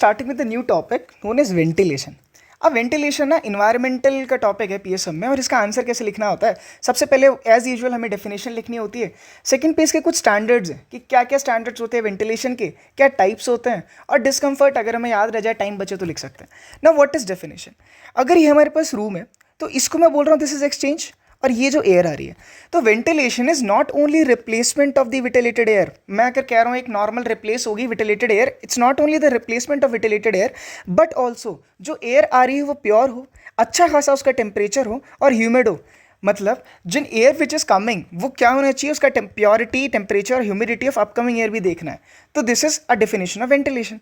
starting with a new topic known as ventilation. अब ventilation ना environmental का topic है पीएसएम में, और इसका आंसर कैसे लिखना होता है, सबसे पहले एज यूजुअल हमें डेफिनेशन लिखनी होती है। सेकंड पेज के कुछ स्टैंडर्ड्स हैं कि क्या क्या स्टैंडर्ड्स होते हैं वेंटिलेशन के, क्या टाइप्स होते हैं, और डिस्कम्फर्ट अगर हमें याद रह जाए, टाइम बचे तो लिख सकते हैं। ना व्हाट इज डेफिनेशन, अगर ये हमारे पास रूम है तो इसको मैं बोल रहा हूँ दिस इज एक्सचेंज, और ये जो एयर आ रही है, तो ventilation is not only replacement of the विटिलेटेड एयर। मैं अगर कह रहा हूँ एक नॉर्मल रिप्लेस होगी विटिलेटेड air, it's not only the replacement of विटिलेटेड air but also जो एयर आ रही है वो प्योर हो, अच्छा खासा उसका टेम्परेचर हो और ह्यूमिड हो। मतलब जिन एयर विच इज कमिंग वो क्या होना चाहिए, उसका प्योरिटी, टेम्परेचर और ह्यूमिडिटी ऑफ अपकमिंग एयर भी देखना है। तो this is a definition of ventilation.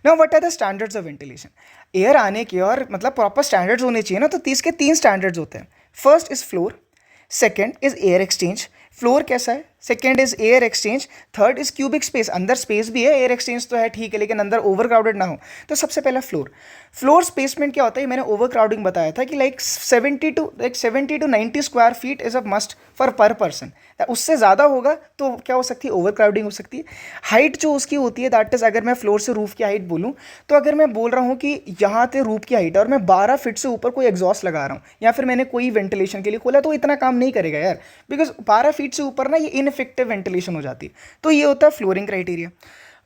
Now what are the standards of ventilation, air आने के और मतलब प्रॉपर स्टैंडर्ड्स होने चाहिए ना, तो इसके 3 स्टैंडर्ड्स होते हैं। First is floor, second is air exchange, floor कैसा है, second is air exchange, third is cubic space, अंदर स्पेस भी है, एयर एक्सचेंज तो है ठीक है लेकिन अंदर ओवर क्राउडेड ना हो। तो सबसे पहला फ्लोर, फ्लोर स्पेसमेंट क्या होता है, मैंने ओवर क्राउडिंग बताया था कि like 70 to 90 square feet is a must for पर पर्सन। उससे ज़्यादा होगा तो क्या हो सकती है, ओवर क्राउडिंग हो सकती है। हाइट जो उसकी होती है दैट इज, अगर मैं फ्लोर से रूफ की हाइट बोलूँ, तो अगर मैं बोल रहा हूँ कि यहाँ से रूफ की हाइट है और मैं 12 फीट से ऊपर कोई एग्जॉस्ट लगा रहा हूँ या फिर मैंने कोई वेंटिलेशन के लिए खोला, तो इतना काम नहीं करेगा यार, बिकॉज 12 फीट से ऊपर ना ये इनइफेक्टिव वेंटिलेशन हो जाती है। तो ये होता है फ्लोरिंग क्राइटेरिया।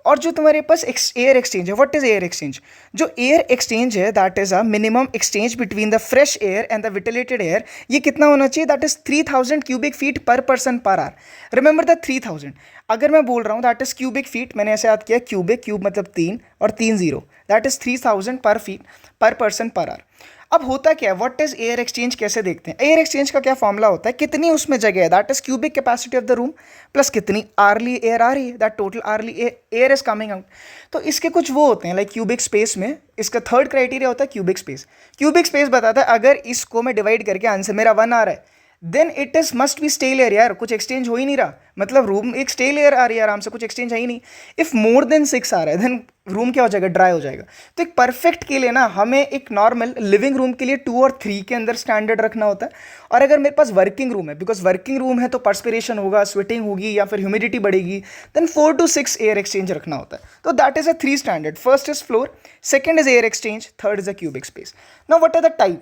और जो तुम्हारे पास एयर एक्सचेंज है, व्हाट इज एयर एक्सचेंज, जो एयर एक्सचेंज है that is a minimum exchange between the fresh air and the विटिलेटेड एयर। ये कितना होना चाहिए, that is 3000 cubic feet per person per hour. Remember the 3000, अगर मैं बोल रहा हूँ दैट इज क्यूबिक फीट, मैंने ऐसे याद किया, क्यूबिक, क्यूब मतलब 3 और 3 0, दैट इज 3000 पर feet per person per our. अब होता क्या है, व्हाट इज एयर एक्सचेंज कैसे देखते हैं, एयर एक्सचेंज का क्या फॉर्मूला होता है, कितनी उसमें जगह है, that is cubic capacity of the room plus कितनी आर्ली एयर आ रही है, that total early air is coming out. तो इसके कुछ वो होते हैं लाइक क्यूबिक स्पेस में, इसका थर्ड क्राइटेरिया होता है क्यूबिक स्पेस। क्यूबिक स्पेस बताता है अगर इसको मैं डिवाइड करके आंसर मेरा 1 आ रहा है, then it is must be stale air, यार कुछ एक्सचेंज हो ही नहीं रहा, मतलब रूम एक स्टेल एयर आ रही है आराम से, कुछ एक्सचेंज है ही नहीं। इफ मोर देन 6 आ रहा है देन रूम क्या हो जाएगा, ड्राई हो जाएगा। तो एक परफेक्ट के लिए ना हमें एक नॉर्मल लिविंग रूम के लिए 2 और 3 के अंदर स्टैंडर्ड रखना होता है। और अगर मेरे पास वर्किंग रूम है, बिकॉज वर्किंग रूम है तो पर्सपिरेशन होगा, स्वेटिंग होगी या फिर ह्यूमिडिटी बढ़ेगी, देन 4 to 6 एयर एक्सचेंज रखना होता है। तो that is a 3 standard, first is floor, second is air exchange, third is a cubic space. Now what are the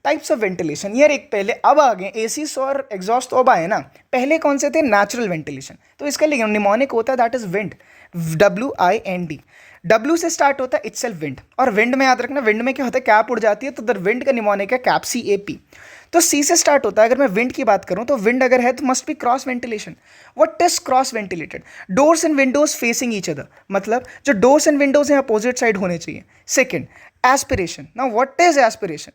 types of ventilation, यार एक पहले अब आ गए एसीस और एग्जॉस्ट, तो अब आए ना, पहले कौन से थे, नेचुरल वेंटिलेशन। तो इसका निमोनिक होता है that is wind, WIND। W से स्टार्ट होता है इटसेल्फ विंड, और विंड में याद रखना, विंड में क्या होता है, कैप उड़ जाती है, तो द विंड का निमोनिक है कैप, CAP। तो C से स्टार्ट होता है, अगर मैं विंड की बात करूं तो विंड अगर है तो must be cross ventilation. What is cross ventilated, doors and Windows facing each other, मतलब जो डोर्स एंड विंडोज हैं अपोजिट साइड होने चाहिए। Second, aspiration. Now what is aspiration,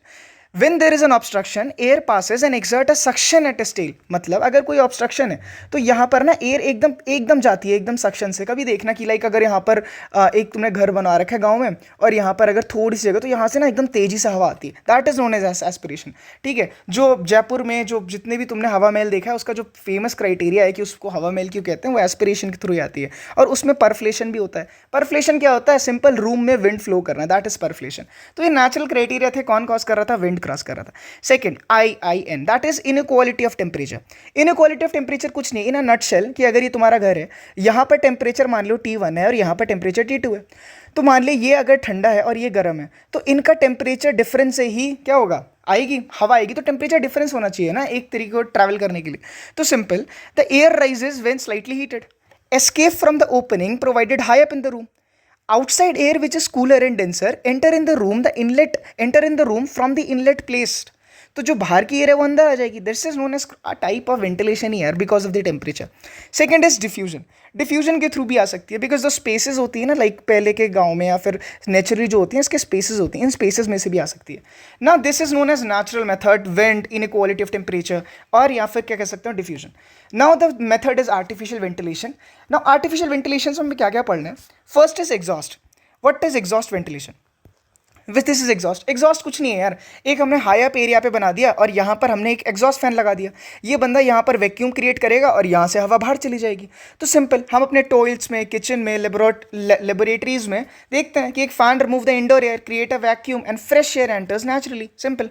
when there is an obstruction air passes and exert a suction at a tail, मतलब अगर कोई obstruction है तो यहाँ पर ना एयर एकदम जाती है एकदम सक्शन से। कभी देखना कि लाइक अगर यहाँ पर एक तुमने घर बना रखा है गांव में और यहाँ पर अगर थोड़ी सी जगह, तो यहाँ से ना एकदम तेजी से हवा आती है, that is known as aspiration. ठीक है, जो जयपुर में जो जितने भी तुमने हवा महल देखा है उसका जो फेमस क्राइटेरिया है कि उसको हवा महल क्यों कहते हैं, वो एस्पिरेशन के थ्रू ही आती है। और उसमें परफ्लेशन भी होता है। परफ्लेशन क्या होता है, सिंपल रूम में विंड फ्लो करना, दैट इज परफ्लेशन। तो ये नेचुरल क्राइटेरिया थे, कौन कॉज कर रहा था, विंड क्रॉस कर रहा था। Second, IIN, that is inequality of temperature. Inequality of temperature कुछ नहीं, इन अ नटशेल, कि अगर ये तुम्हारा घर है, यहाँ पर टेम्परेचर मान लो T1 है और यहाँ पर टेम्परेचर T2 है, तो मान ली ये अगर ठंडा है और ये गर्म है, तो इनका टेम्परेचर डिफरेंस से ही क्या होगा, आएगी हवा आएगी, तो टेम्परेचर डिफरेंस होना चाहिए ना एक तरीके को ट्रैवल करने के लिए। तो simple, the air rises when slightly heated, escape from the opening provided high up in the room, outside air which is cooler and denser enter in the room from the inlet placed। तो जो बाहर की air है वो अंदर आ जाएगी, this is known as a type of ventilation air because of the temperature. Second is diffusion, diffusion के थ्रू भी आ सकती है, बिकॉज जो स्पेसेस होती है ना, लाइक पहले के गांव में या फिर नेचुरली जो होती हैं इसके स्पेसेस होती हैं, इन स्पेसेस में से भी आ सकती है ना। This is known as natural method, wind, inequality of temperature, और या फिर क्या कह सकते हो, diffusion. Now the method is artificial ventilation. Now artificial ventilation में हमें क्या क्या पढ़ना है, first is exhaust. What is exhaust ventilation, which this is exhaust. Exhaust कुछ नहीं है यार, एक हमने हाई अप एरिया पे बना दिया और यहाँ पर हमने एक एग्जॉस्ट फैन लगा दिया, ये बंदा यहाँ पर वैक्यूम क्रिएट करेगा और यहाँ से हवा बाहर चली जाएगी। तो सिंपल, हम अपने टॉयलेट्स में, किचन में, लेबोरेटरीज में देखते हैं कि एक fan remove the indoor air, create a vacuum and fresh air enters naturally, simple.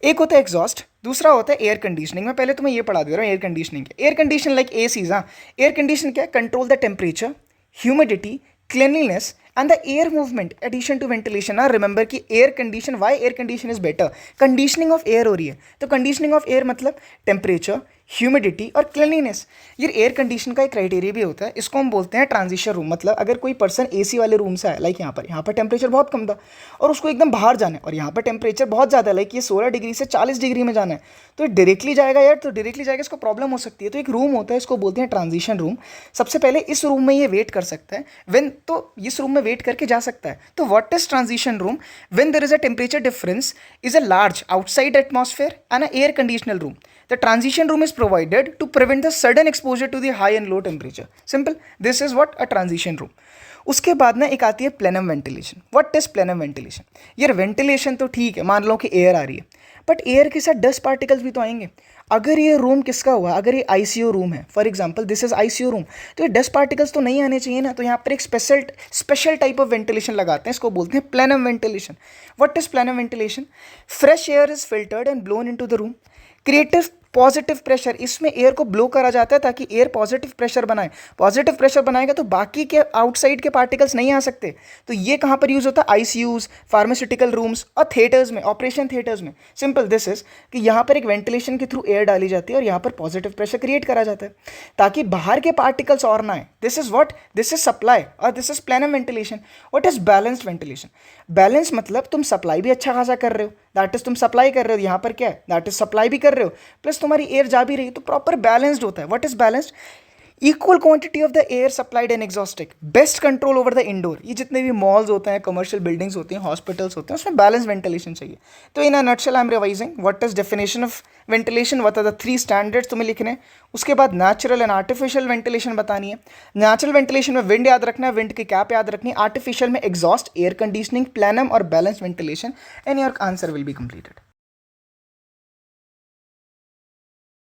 एक होता है एग्जॉस्ट, दूसरा होता है एयर कंडीशनिंग। मैं पहले तुम्हें ये पढ़ा दे रहा हूँ air conditioning. Air condition like ACs, हाँ, एयर कंडीशन क्या है, control the temperature, humidity, cleanliness and the air movement addition to ventilation. ना remember कि air condition, why air condition is better, conditioning of air हो रही है, तो conditioning of air मतलब temperature, ह्यूमिडिटी और क्लिनलीनेस. ये एयर कंडीशन का एक क्राइटेरिया भी होता है. इसको हम बोलते हैं ट्रांजिशन रूम. मतलब अगर कोई पर्सन एसी वाले रूम से आया, लाइक यहाँ पर टेम्परेचर बहुत कम था और उसको एकदम बाहर जाना है और यहाँ पर टेम्परेचर बहुत ज़्यादा है, लाइक ये 16 डिग्री से 40 डिग्री में जाना है, तो डायरेक्टली जाएगा यार, तो डायरेक्टली जाएगा, इसको प्रॉब्लम हो सकती है. तो एक रूम होता है, इसको बोलते हैं ट्रांजिशन रूम. सबसे पहले इस रूम में ये वेट कर सकता है, व्हेन, तो इस रूम में वेट करके जा सकता है. तो what is transition room? When there is a temperature difference is a large outside atmosphere and a air conditional room. The transition room is provided to prevent the sudden exposure to the high and low temperature. Simple. This is what a transition room. उसके बाद ना एक आती है plenum ventilation. What is plenum ventilation? यार ventilation तो ठीक है, मान लो कि एयर आ रही है, बट एयर के साथ डस्ट पार्टिकल्स भी तो आएंगे. अगर ये रूम किसका हुआ, अगर ये आईसीयू रूम है, for example this is ICU room, तो ये डस्ट पार्टिकल्स तो नहीं आने चाहिए ना. तो यहाँ पर एक स्पेशल टाइप ऑफ वेंटिलेशन लगाते हैं, इसको बोलते हैं plenum ventilation. What is plenum ventilation? Fresh air is filtered and blown into the room. Creative positive pressure, इसमें एयर को ब्लो करा जाता है ताकि एयर पॉजिटिव प्रेशर बनाए. पॉजिटिव प्रेशर बनाएगा तो बाकी के आउटसाइड के पार्टिकल्स नहीं आ सकते. तो ये कहाँ पर यूज़ होता है? आईसीयूज, फार्मास्यूटिकल रूम्स और थिएटर्स में, ऑपरेशन थिएटर्स में. सिंपल दिस इज कि यहाँ पर एक वेंटिलेशन के थ्रू एयर डाली जाती है और यहाँ पर पॉजिटिव प्रेशर क्रिएट करा जाता है ताकि बाहर के पार्टिकल्स और ना आए. This is what, this is supply और this is plenum ventilation. What is balanced ventilation? Balance मतलब तुम सप्लाई भी अच्छा खासा कर रहे हो, दैट इज तुम सप्लाई कर रहे हो, यहाँ पर क्या है, दैट इज सप्लाई भी कर रहे हो, प्लस तुम्हारी एयर जा भी रही है, तो प्रॉपर बैलेंस्ड होता है. What is balanced? Equal quantity of the air supplied and exhausted. Best control over the indoor. ये जितने भी मॉल्स होते हैं, कमर्शियल बिल्डिंग्स होती हैं, हॉस्पिटल्स होते हैं, उसमें बैलेंस वेंटिलेशन चाहिए. तो in a nutshell I am revising what is definition of ventilation, what are the 3 standards तुम्हें लिखने हैं. उसके बाद नेचुरल एंड आर्टिफिशियल वेंटिलेशन बतानी है. नेचुरल वेंटिलेशन में विंड याद रखना है, विंड की कैप याद रखनी है. आर्टिफिशियल में एग्जॉस्ट, एयर कंडीशनिंग, प्लेनम और balance ventilation, and your answer will be completed.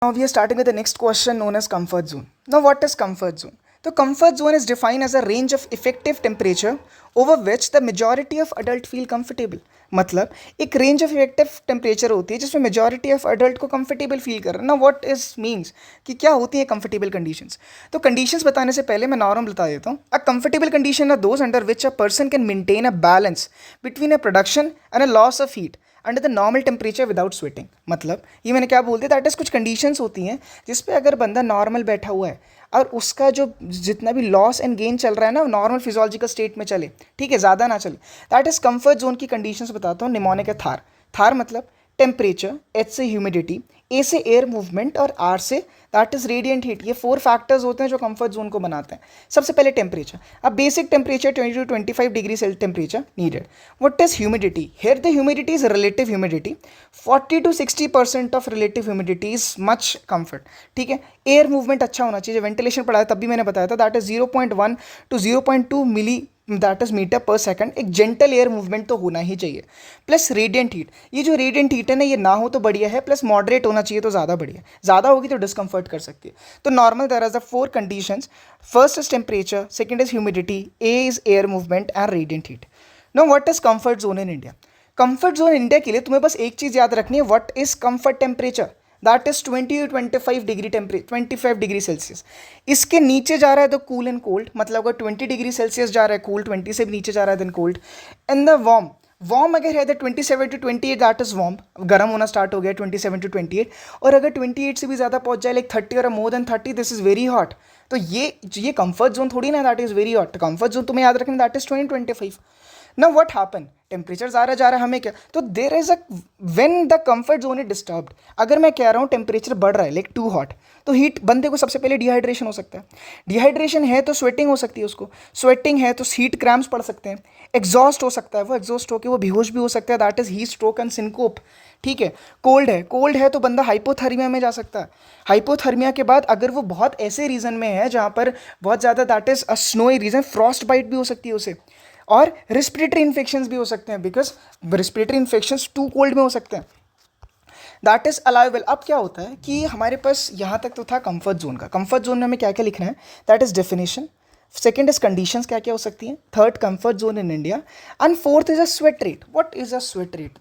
Now we are starting with the next question known as comfort zone. Now what is comfort zone? So comfort zone is defined as a range of effective temperature over which the majority of adult feel comfortable. मतलब एक range of effective temperature होती है जिसमें majority of adult को comfortable feel कर रहा है ना. व्हाट इज मीन्स कि क्या होती है कंफर्टेबल कंडीशंस? तो कंडीशंस बताने से पहले मैं नॉर्मल बता देता हूँ. A comfortable condition are those under which a person can maintain a balance between a production and a loss of heat under the normal temperature without sweating. मतलब ये मैंने क्या बोल दिया, दैट इज कुछ कंडीशंस होती हैं जिस पे अगर बंदा नॉर्मल बैठा हुआ है और उसका जो जितना भी लॉस एंड गेन चल रहा है ना, नॉर्मल फिजियोलॉजिकल स्टेट में चले, ठीक है, ज़्यादा ना चले, दैट इज कंफर्ट जोन की कंडीशंस बताता हूँ. निमोनिक है थार. थार मतलब टेम्परेचर, एच से ह्यूमिडिटी, ए से एयर मूवमेंट और आर से दैट इज रेडिएंट हीट. ये 4 फैक्टर्स होते हैं जो कंफर्ट जोन को बनाते हैं. सबसे पहले टेम्परेचर. अब basic temperature 20 to 25 degree Celsius temperature needed. What is humidity? Here the humidity is relative humidity. 40 to 60% of relative humidity is much comfort. ठीक है. एयर मूवमेंट अच्छा होना चाहिए. वेंटिलेशन पढ़ाया तब भी मैंने बताया था, दैट इज 0.1 to 0.2 मिली that is metre per second. एक जेंटल एयर मूवमेंट तो होना ही चाहिए. Plus radiant heat. ये जो रेडिएंट हीट है ना, ये ना हो तो बढ़िया है, प्लस मॉडरेट होना चाहिए तो ज़्यादा बढ़िया. ज़्यादा होगी तो डिस्कम्फर्ट कर सकती है. तो normal there are the 4 conditions. First is temperature, second is humidity, A is air movement and radiant heat. Now what is comfort zone in India? Comfort zone India के लिए तुम्हें बस एक चीज़ याद रखनी है, what is comfort temperature, that is 20 to 25 degree temperature, 25 degree Celsius. इसके नीचे जा रहा है तो कूल एंड कोल्ड. मतलब अगर 20 डिग्री सेल्सियस जा रहा है कोल्ड, 20 से भी नीचे जा रहा है then cold. And the warm, warm अगर है तो 27 to 28 दैट इज वार्म. गर्म होना स्टार्ट हो गया 27 to 28. और अगर 28 से भी ज़्यादा पहुंच जाए, लाइक 30 और more than 30, this is very hot. तो ये कंफर्ट जोन थोड़ी ना, that is very hot. Comfort zone तुम्हें याद रखना, that is 20-25. Now what happened? Temperature जा रहा है, हमें क्या, तो देर is a when the comfort zone is disturbed. अगर मैं कह रहा हूँ टेम्परेचर बढ़ रहा है लाइक टू हॉट, तो हीट बंदे को सबसे पहले डिहाइड्रेशन हो सकता है. डिहाइड्रेशन है तो स्वेटिंग हो सकती है उसको. स्वेटिंग है तो हीट क्रैम्प्स पड़ सकते हैं. एग्जॉस्ट हो सकता है, वो एग्जॉस्ट होकर वो बेहोश भी हो सकता है, that is heat stroke and syncope. ठीक है. कोल्ड है तो बंदा हाइपोथर्मिया में जा सकता है. हाइपोथर्मिया के बाद अगर वो बहुत ऐसे रीजन में है जहाँ पर बहुत ज़्यादा, that is a snowy region, frostbite भी हो सकती है उसे. और रिस्पिरेटरी इन्फेक्शंस भी हो सकते हैं, because respiratory infections to cold में हो सकते हैं. That is allowable. अब क्या होता है कि हमारे पास यहाँ तक तो था कंफर्ट जोन का. कंफर्ट जोन में हमें क्या क्या लिखना है, that is definition. Second is conditions क्या क्या हो सकती हैं. Third comfort zone in India. And fourth is a sweat rate. What is a sweat rate?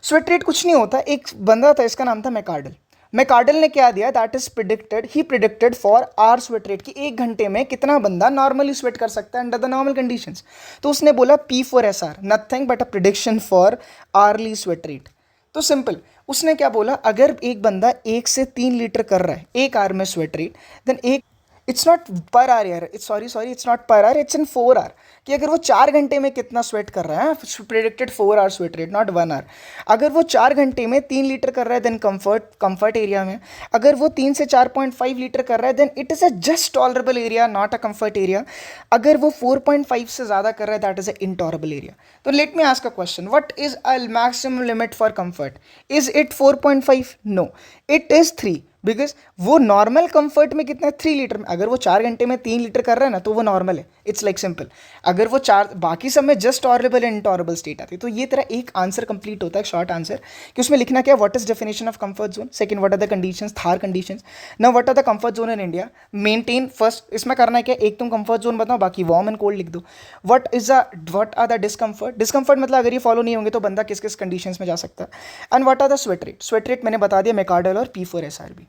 Sweat rate कुछ नहीं होता. एक बंदा था, इसका नाम था मैकार्डल. मैकार्डल ने क्या दिया, that is predicted, he predicted four hour sweat rate कि 1 घंटे में कितना बंदा नॉर्मली स्वेट कर सकता है अंडर द नॉर्मल कंडीशंस। तो उसने बोला P4SR nothing but a prediction for hourly sweat rate. तो सिंपल, उसने क्या बोला, अगर एक बंदा 1 से 3 लीटर कर रहा है एक आवर में स्वेट रेट, देन एक, इट्स नॉट पर आवर यार, it's sorry it's not per hour, it's in 4 hour, कि अगर वो 4 घंटे में कितना स्वेट कर रहा है, predicted 4 hour sweat rate not 1 hour, अगर वो 4 घंटे में 3 लीटर कर रहा है देन कंफर्ट एरिया में, अगर वो 3 से 4.5 लीटर कर रहा है then it is a just tolerable area not a comfort area, अगर वो 4.5 से ज़्यादा कर रहा है that is a intolerable area. तो let me ask a question, what is a maximum limit for comfort, is it 4.5? No, it is 3, because वो normal comfort में कितना है 3 लीटर में, अगर वो 4 घंटे में 3 लीटर कर रहा है ना तो वो नॉर्मल है, इट्स लाइक सिंपल। अगर वो बाकी सब में just tolerable and intolerable state आती है। तो ये तेरा एक आंसर कंप्लीट होता है, शॉर्ट आंसर, कि उसमें लिखना क्या, what is definition of comfort zone, second what are the conditions, THAR conditions, now what are the comfort zone in India, maintain first, इसमें करना है क्या, एक तुम कंफर्ट जोन बताओ, बाकी वार्म एंड कोल्ड लिख दो। व्हाट आर द डिस्कंफर्ट मतलब अगर ये फॉलो नहीं होंगे तो बंदा किस किस कंडीशंस में जा सकता है, and what are the sweat rate मैंने बता दिया, मैकार्डल और P4SR भी।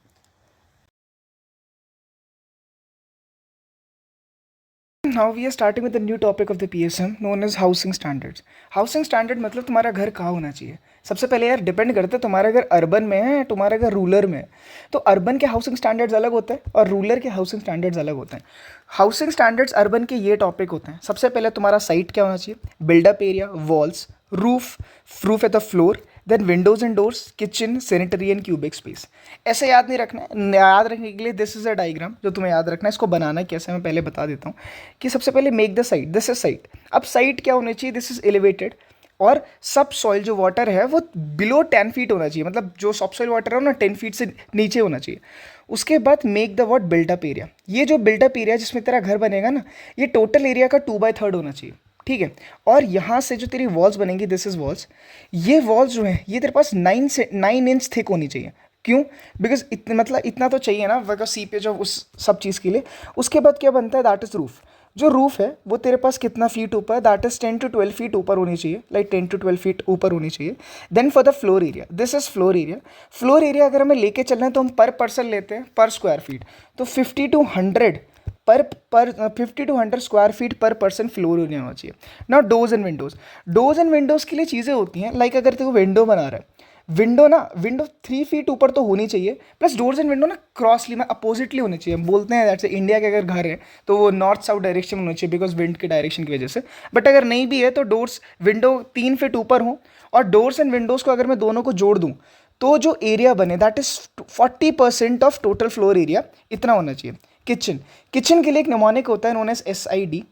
Now we are starting with the new topic of the PSM known as housing standards. Housing standard मतलब तुम्हारा घर कहाँ होना चाहिए। सबसे पहले यार डिपेंड करता है तुम्हारा घर अर्बन में है तुम्हारा घर रूरल में है। तो अर्बन के हाउसिंग स्टैंडर्ड्स अलग होते हैं और रूरल के हाउसिंग स्टैंडर्ड्स अलग होते हैं। हाउसिंग स्टैंडर्ड्स अर्बन के ये टॉपिक होते हैं, सबसे पहले तुम्हारा साइट क्या होना चाहिए, buildup area, walls, roof at the floor, then windows and doors, kitchen, sanitary and cubic space. ऐसे याद नहीं रखना है, याद रखने के लिए दिस इज अ डायग्राम जो तुम्हें याद रखना है। इसको बनाना कैसे मैं पहले बता देता हूँ कि सबसे पहले make the site, this is site. अब साइट क्या होनी चाहिए, दिस इज एलिवेटेड और सब सॉइल जो वाटर है वो बिलो 10 फीट होना चाहिए, मतलब जो सब सॉइल वाटर है ना 10 फीट से नीचे होना चाहिए। उसके बाद make the what, buildup area. ये जो बिल्डअप एरिया जिसमें तेरा घर बनेगा ना, ये टोटल एरिया का 2/3 होना चाहिए, ठीक है। और यहाँ से जो तेरी वॉल्स बनेंगी, दिस इज वॉल्स, ये वॉल्स जो है ये तेरे पास 9 इंच थिक होनी चाहिए। क्यों, बिकॉज मतलब इतना तो चाहिए ना बिकॉज सीपेज ऑफ उस सब चीज़ के लिए। उसके बाद क्या बनता है, दैट इज रूफ। जो रूफ है वो तेरे पास कितना फीट ऊपर, दैट इज 10 to 12 फीट ऊपर होनी चाहिए, लाइक 10 to 12 फीट ऊपर होनी चाहिए। Then for the floor area, this is floor area. Floor area अगर हमें लेके चलना है तो हम पर पर्सन लेते हैं पर स्क्वायर फीट, तो 50 to 100 पर 50 to 100 square feet per person floor area होना चाहिए। ना डोर्स एंड विंडोज़ के लिए चीज़ें होती हैं, लाइक अगर तेरे को विंडो बना रहा है, विंडो 3 फीट ऊपर तो होनी चाहिए, प्लस डोर्स एंड विंडो ना क्रॉसली में अपोजिटली होनी चाहिए। हम बोलते हैं जैसे इंडिया के अगर घर है तो वो नॉर्थ साउथ डायरेक्शन में होना चाहिए बिकॉज विंड के डायरेक्शन की वजह से। बट अगर नहीं भी है तो विंडो 3 फीट ऊपर हो, और डोर्स एंड विंडोज़ को अगर मैं दोनों को जोड़ दूँ तो जो एरिया बने that is 40% of total floor area, इतना होना चाहिए। किचन के लिए एक निमोनिक होता है नोन एज SID।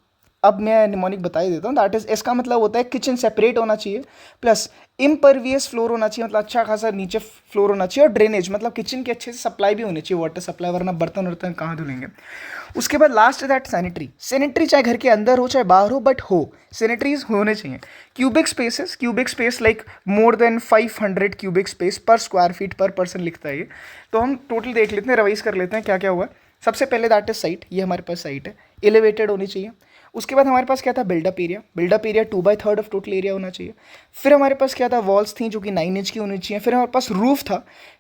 अब मैं निमोनिक बता ही देता हूँ, दैट इज, इसका मतलब होता है किचन सेपरेट होना चाहिए, प्लस इम्परवियस फ्लोर होना चाहिए, मतलब अच्छा खासा नीचे फ्लोर होना चाहिए, और ड्रेनेज मतलब किचन के अच्छे से सप्लाई भी होनी चाहिए, वाटर सप्लाई, वरना बर्तन वर्तन कहाँ धुलेंगे। उसके बाद लास्ट दैट सैनिटरी चाहे घर के अंदर हो चाहे बाहर हो, बट हो सैनिटरीज होने चाहिए। Cubic space like more than 500 cubic space पर स्क्वायर फीट पर पर्सन लिखता है ये। तो हम टोटल देख लेते हैं, रिवाइज कर लेते हैं क्या क्या हुआ। सबसे पहले दैट इज साइट, ये हमारे पास साइट है, एलिवेटेड होनी चाहिए। उसके बाद हमारे पास क्या था, buildup area 2/3 of total area होना चाहिए। फिर हमारे पास क्या था, वॉल्स थी जो कि 9 इंच की होनी चाहिए। फिर हमारे पास रूफ था।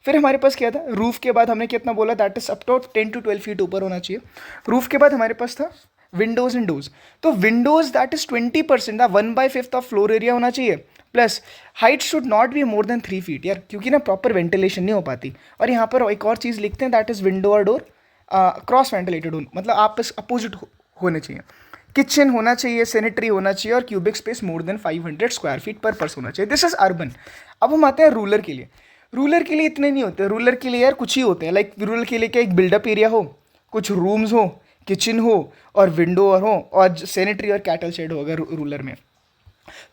फिर हमारे पास क्या था, रूफ के बाद हमने कितना बोला, that is up to 10 to 12 feet ऊपर होना चाहिए। रूफ के बाद हमारे पास था विंडोज एंड डोर्स। तो windows that is 20%, 1/5 of floor area होना चाहिए, plus height should not be more than 3 feet यार, क्योंकि ना प्रॉपर वेंटिलेशन नहीं हो पाती। और यहाँ पर एक और चीज़ लिखते हैं, दैट इज विंडो और डोर क्रॉस वेंटिलेटेड हो, मतलब आप अपोजिट होने चाहिए। किचन होना चाहिए, सैनिटरी होना चाहिए, और cubic space more than 500 square feet per person होना चाहिए। This is urban. अब हम आते हैं रूरल के लिए। रूरल के लिए इतने नहीं होते, रूरल के लिए यार कुछ ही होते हैं, लाइक रूरल के लिए क्या, एक बिल्डअप एरिया हो, कुछ रूम्स हो, किचन हो और विंडो हो, और सैनिटरी और कैटल शेड हो अगर रूरल में।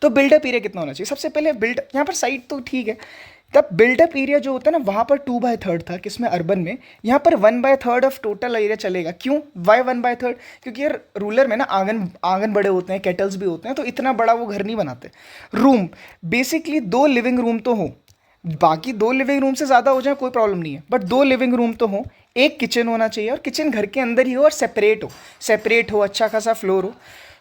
तो बिल्डअप एरिया कितना होना चाहिए, सबसे पहले यहाँ पर साइट तो ठीक है, तब बिल्डअप एरिया जो होता है ना वहाँ पर 2/3 था, किसमें, अर्बन में। यहाँ पर 1/3 ऑफ टोटल एरिया चलेगा। क्यों, वाई 1/3, क्योंकि यार रूरल में ना आंगन बड़े होते हैं, केटल्स भी होते हैं, तो इतना बड़ा वो घर नहीं बनाते। रूम बेसिकली 2 लिविंग रूम तो हो, बाकी 2 लिविंग रूम से ज़्यादा हो जाए कोई प्रॉब्लम नहीं है, बट 2 लिविंग रूम तो हो, एक किचन होना चाहिए, और किचन घर के अंदर ही हो और सेपरेट हो, अच्छा खासा फ्लोर हो।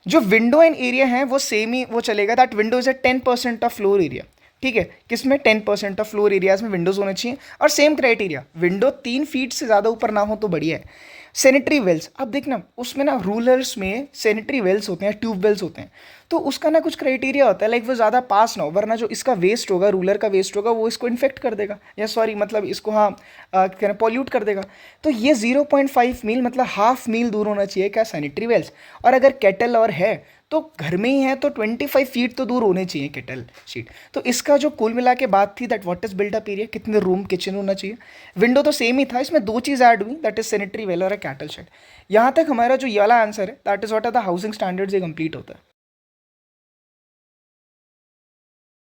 जो विंडो एंड एरिया है वो सेम ही वो चलेगा, that window is 10% of floor area. ठीक है, किसमें 10% ऑफ फ्लोर एरियाज में विंडोज़ होने चाहिए, और सेम क्राइटेरिया विंडो 3 फीट से ज़्यादा ऊपर ना हो तो बढ़िया है। सैनिटरी वेल्स, अब देखना उसमें ना रूलर्स में सैनिटरी वेल्स होते हैं, ट्यूब वेल्स होते हैं, तो उसका ना कुछ क्राइटेरिया होता है, लाइक वो ज़्यादा पास ना हो, वरना जो इसका वेस्ट होगा, रूलर का वेस्ट होगा, वो इसको इन्फेक्ट कर देगा, या सॉरी मतलब इसको हाँ क्या पॉल्यूट कर देगा। तो ये 0.5 मील मतलब हाफ मील दूर होना चाहिए क्या सैनिटरी वेल्स, और अगर केटल और है तो घर में ही है तो 25 फीट तो दूर होने चाहिए केटल शीट। तो इसका जो कुल मिला के बात थी that what is built up area, कितने रूम किचन होना चाहिए, विंडो तो सेम ही था, इसमें दो चीज़ ऐड हुई दैट इज सैनिटरी वेल और कैटल शेड। यहाँ तक हमारा जो ये वाला आंसर है that is what are the housing standards, ये कंप्लीट होता है।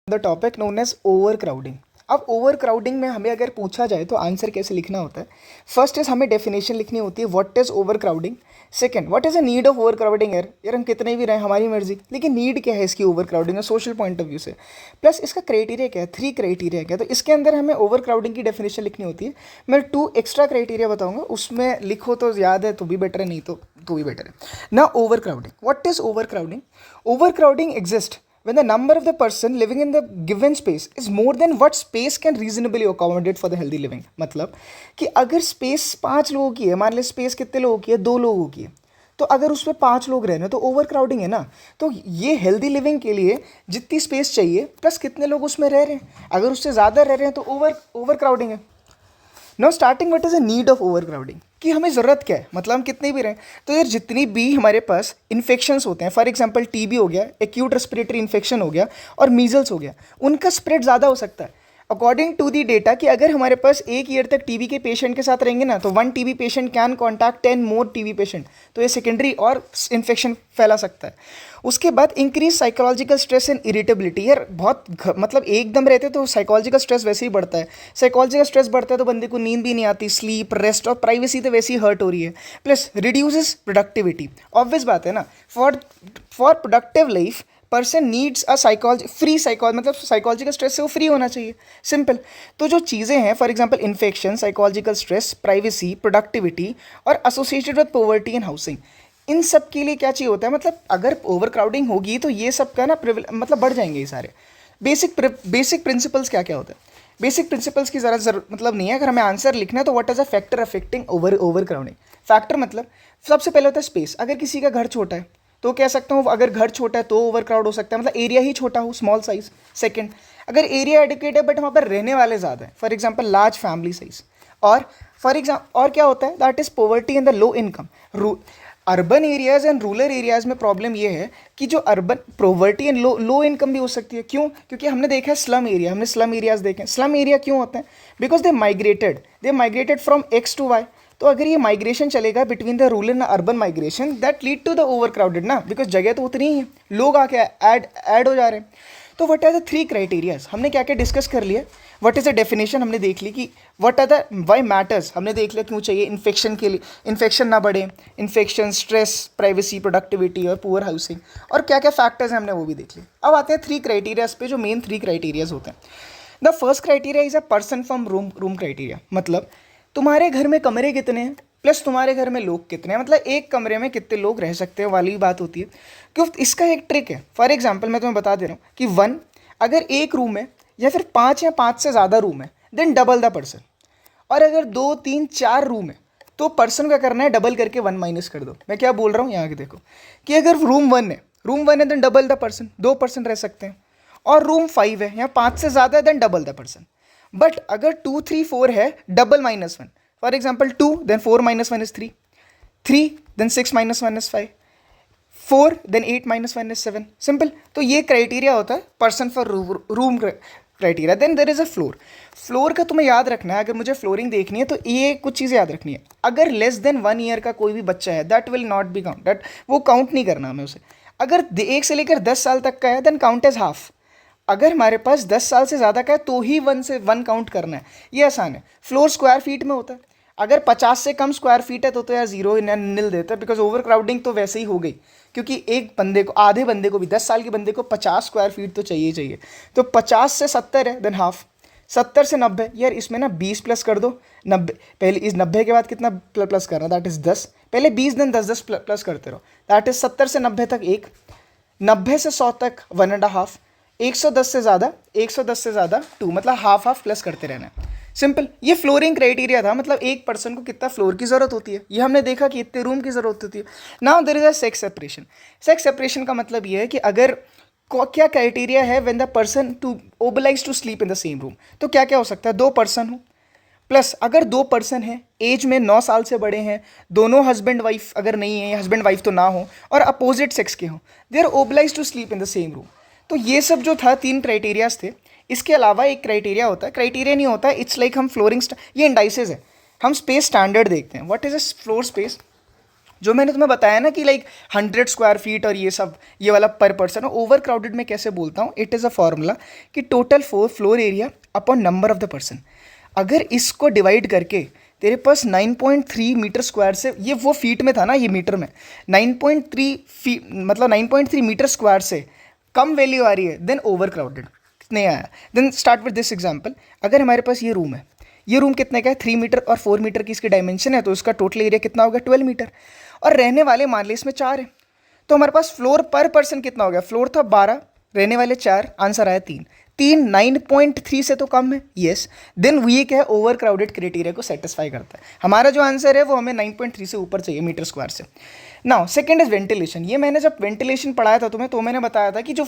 The topic known as overcrowding. अब ओवर क्राउडिंग में हमें अगर पूछा जाए तो आंसर कैसे लिखना होता है, फर्स्ट इज हमें डेफिनेशन लिखनी होती है what is over crowding, second what is a need of over crowding. यार हम कितने भी रहें हमारी मर्जी, लेकिन नीड क्या है इसकी over crowding social point of view से, प्लस इसका क्राइटेरिया क्या है, 3 क्राइटेरिया क्या है, तो इसके अंदर हमें ओवर क्राउडिंग की डेफिनेशन लिखनी होती है। मैं 2 एक्स्ट्रा क्राइटेरिया बताऊंगा, उसमें लिखो तो याद है तो भी बेटर है, नहीं तो भी बेटर है ना। Over crowding, what is over crowding, over crowding exist when the number of the person living in the given space is more than what space can reasonably accommodate for the healthy living। मतलब कि अगर space 5 लोगों की है, मान ली space कितने लोगों की है, 2 लोगों की है, तो अगर उसमें 5 लोग रह रहे हैं तो ओवर क्राउडिंग है ना। तो ये हेल्दी लिविंग के लिए जितनी स्पेस चाहिए प्लस कितने लोग उसमें रह रहे हैं, अगर उससे ज़्यादा रह रहे हैं तो ओवर क्राउडिंग है। No starting what is a need of overcrowding, कि हमें ज़रूरत क्या है, मतलब हम कितने भी रहें, तो यार जितनी भी हमारे पास इन्फेक्शंस होते हैं, फॉर एग्जांपल टीबी हो गया, एक्यूट रेस्पिरेटरी इन्फेक्शन हो गया और मीजल्स हो गया, उनका स्प्रेड ज़्यादा हो सकता है अकॉर्डिंग टू दी डेटा, कि अगर हमारे पास 1 ईयर तक टीबी के पेशेंट के साथ रहेंगे ना तो 1 TB patient can contact 10 more TB patient, तो ये सेकेंडरी और इन्फेक्शन फैला सकता है। उसके बाद increase psychological stress and irritability, यार बहुत मतलब एकदम रहते तो साइकोलॉजिकल स्ट्रेस वैसे ही बढ़ता है, साइकोलॉजिकल स्ट्रेस बढ़ता है तो बंदे को नींद भी नहीं आती, स्लीप रेस्ट और प्राइवेसी तो वैसे ही हर्ट हो रही है, प्लस रिड्यूसेस प्रोडक्टिविटी, ऑब्वियस बात है ना। For productive life person needs a free psychology, मतलब साइकोलॉजिकल स्ट्रेस से वो फ्री होना चाहिए, सिंपल। तो जो चीज़ें हैं for example infection, psychological stress, privacy, productivity और associated with poverty and housing, इन सब के लिए क्या चाहिए होता है, मतलब अगर ओवर क्राउडिंग होगी तो ये सब का ना मतलब बढ़ जाएंगे ये सारे। बेसिक प्रिंसिपल्स क्या क्या होता है, बेसिक प्रिंसिपल्स की ज़रा मतलब नहीं है, अगर हमें आंसर लिखना है तो what is a factor affecting over crowding. Factor मतलब सबसे पहले होता है स्पेस, अगर किसी का घर छोटा है तो कह सकता हूँ अगर घर छोटा है तो ओवर क्राउड हो सकता है, मतलब एरिया ही छोटा हो, स्मॉल साइज। सेकंड, अगर एरिया एडिक्वेट है बट वहाँ पर रहने वाले ज़्यादा है, for example large family size. और और क्या होता है that is poverty in the low income. Urban areas and rural areas में प्रॉब्लम ये है कि जो urban poverty and low income भी हो सकती है, क्यों, क्योंकि हमने देखा है स्लम एरिया, हमने स्लम एरियाज देखे हैं। स्लम एरिया क्यों होते हैं, because they migrated from X to Y. तो अगर ये माइग्रेशन चलेगा between the rural and urban migration, that lead to the overcrowded ना, बिकॉज जगह तो उतनी ही है, लोग आके ऐड हो जा रहे हैं। तो व्हाट आर द 3 क्राइटेरियाज, हमने क्या क्या डिस्कस कर लिया। व्हाट इज द डेफिनेशन हमने देख ली, कि what are the Y matters हमने देख लिया, क्यों चाहिए इन्फेक्शन के लिए, इन्फेक्शन ना बढ़े, इन्फेक्शन, स्ट्रेस, प्राइवेसी, प्रोडक्टिविटी और पुअर हाउसिंग, और क्या क्या फैक्टर्स हैं हमने वो भी देख लिए। अब आते हैं 3 क्राइटेरियाज पे, जो मेन 3 क्राइटेरियाज होते हैं। The first criteria is a person from room criteria, मतलब तुम्हारे घर में कमरे कितने हैं प्लस तुम्हारे घर में लोग कितने हैं, मतलब एक कमरे में कितने लोग रह सकते हैं वाली बात होती है। क्यों, इसका एक ट्रिक है, फॉर एग्जांपल मैं तुम्हें बता दे रहा हूँ कि 1 अगर एक रूम है या फिर 5 या 5 से ज़्यादा रूम है देन डबल द पर्सन, और अगर 2 3 4 रूम है तो पर्सन का करना है डबल करके 1 माइनस कर दो। मैं क्या बोल रहा हूँ यहाँ के देखो, कि अगर रूम 1 है then double the person, 2 person रह सकते हैं, और रूम 5 है या 5 से ज़्यादा है then double the person. But अगर 2 3 4 है double -1, for example 2 then 4 - 1 is 3, 3 then 6 - 1 is 5, 4 then 8 - 1 is 7, simple. तो ये क्राइटेरिया होता है person for room criteria. Then there is a floor का तुम्हें याद रखना है, अगर मुझे फ्लोरिंग देखनी है तो ये कुछ चीज़ें याद रखनी है। अगर लेस देन 1 ईयर का कोई भी बच्चा है that will not be count, that वो काउंट नहीं करना हमें उसे। अगर 1 से लेकर 10 साल तक का है देन काउंट एज हाफ। अगर हमारे पास 10 साल से ज़्यादा का है तो ही 1 से 1 काउंट करना है, ये आसान है। फ्लोर स्क्वायर फीट में होता है, अगर 50 से कम स्क्वायर फीट है तो यार 0 निल देता है, बिकॉज ओवर क्राउडिंग तो वैसे ही हो गई, क्योंकि एक बंदे को, आधे बंदे को भी, 10 साल के बंदे को 50 स्क्वायर फीट तो चाहिए चाहिए। तो 50 से 70 है देन हाफ, 70 से 90, यार इसमें ना 20 प्लस कर दो, 90 पहले, इस 90 के बाद कितना प्लस करना, दैट इज 10, पहले 20 देन 10 प्लस करते रहो, दैट इज 70 से 90 तक 1, 90 से 100 तक 1.5, 110 से ज़्यादा 110 से ज़्यादा 2, मतलब हाफ हाफ प्लस करते रहना है। सिंपल, ये फ्लोरिंग क्राइटेरिया था, मतलब एक पर्सन को कितना फ्लोर की ज़रूरत होती है, ये हमने देखा कि इतने रूम की ज़रूरत होती है। Now there is a sex separation. Sex separation का मतलब ये है कि अगर क्या क्राइटेरिया है when the person to oblige to sleep in the same room, तो क्या क्या हो सकता है, 2 पर्सन हो, प्लस अगर 2 पर्सन हैं एज में 9 साल से बड़े हैं, दोनों हस्बैंड वाइफ अगर नहीं है, हस्बैंड वाइफ तो ना हो, और अपोजिट सेक्स के हों, they are oblige to sleep in the same room. तो ये सब जो था 3 क्राइटेरियाज थे। इसके अलावा एक क्राइटेरिया होता है, क्राइटेरिया नहीं होता, इट्स लाइक हम फ्लोरिंग, ये इंडाइसेस है, हम स्पेस स्टैंडर्ड देखते हैं। What is a floor space, जो मैंने तुम्हें बताया ना कि लाइक 100 स्क्वायर फीट और ये सब, ये वाला पर पर्सन। ओवर क्राउडेड में कैसे बोलता हूँ, इट इज़ अ फॉर्मूला कि total floor area upon number of the person. अगर इसको डिवाइड करके तेरे पास 9.3 मीटर स्क्वायर से, ये वो फीट में था ना, ये मीटर में, 9.3 फीट मतलब 9.3 मीटर स्क्वायर से कम वैल्यू आ रही है, देन ओवर क्राउडेड नहीं आया। Then start with this example, अगर हमारे पास ये रूम है, ये रूम कितने का है, 3 मीटर और 4 मीटर की इसकी डायमेंशन है, तो इसका टोटल एरिया कितना होगा, 12 मीटर, और रहने वाले मान ली इसमें 4 है, तो हमारे पास फ्लोर पर पर्सन कितना हो गया, फ्लोर था 12, रहने वाले 4, आंसर आया 3। 9.3 से तो कम है, यस, देन ये क्या है, ओवर क्राउडेड क्राइटेरिया को सेटिस्फाई करता है। हमारा जो आंसर है वो हमें 9.3 से ऊपर चाहिए मीटर स्क्वायर से। Now second is ventilation. ये मैंने जब वेंटिलेशन पढ़ाया था तुम्हें, तो मैंने बताया था कि जो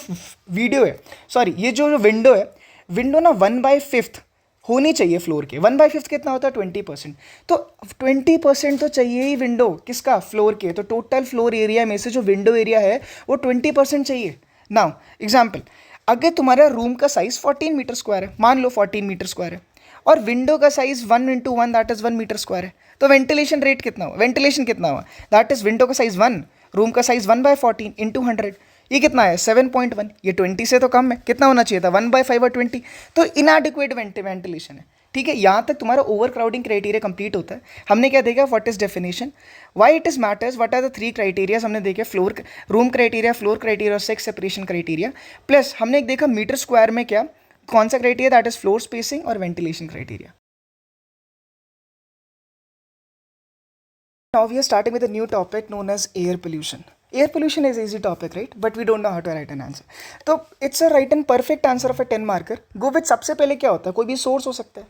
वीडियो है, सॉरी ये जो विंडो है, विंडो ना 1/5 होनी चाहिए फ्लोर के। 1/5 कितना होता है, 20%। तो 20% तो चाहिए ही विंडो, किसका, फ्लोर के। तो टोटल फ्लोर एरिया में से जो विंडो एरिया है वो 20% चाहिए। नाउ एग्जाम्पल, अगर तुम्हारा रूम का साइज 14 मीटर स्क्वायर है, मान लो 14 मीटर स्क्वायर है, और विंडो का size 1 × 1 that is 1 metre square है, तो वेंटिलेशन रेट कितना हुआ, वेंटिलेशन कितना हुआ, दैट इज विंडो का साइज 1, रूम का साइज 1/14 × 100, ये कितना है 7.1। ये 20 से तो कम है, कितना होना चाहिए था 1/5 और 20, तो इनएडिक्वेट वेंटिलेशन है। ठीक है, यहाँ तक तुम्हारा ओवर क्राउडिंग क्राइटेरिया कंप्लीट होता है। हमने क्या देखा, what is definition, why it is matters, what are the 3 criterias हमने देखे, floor room criteria, floor criteria और सेक्स सेपरेशन क्राइटेरिया, प्लस हमने एक देखा मीटर स्क्वायर में क्या कौन सा criteria, that is floor spacing और ventilation criteria. Now we are starting with a new topic known as air pollution. Air pollution is easy topic, right? But we don't know how to write an answer. तो it's a write and perfect answer of a 10 marker. Go with सबसे पहले क्या होता है, कोई भी source हो सकता है।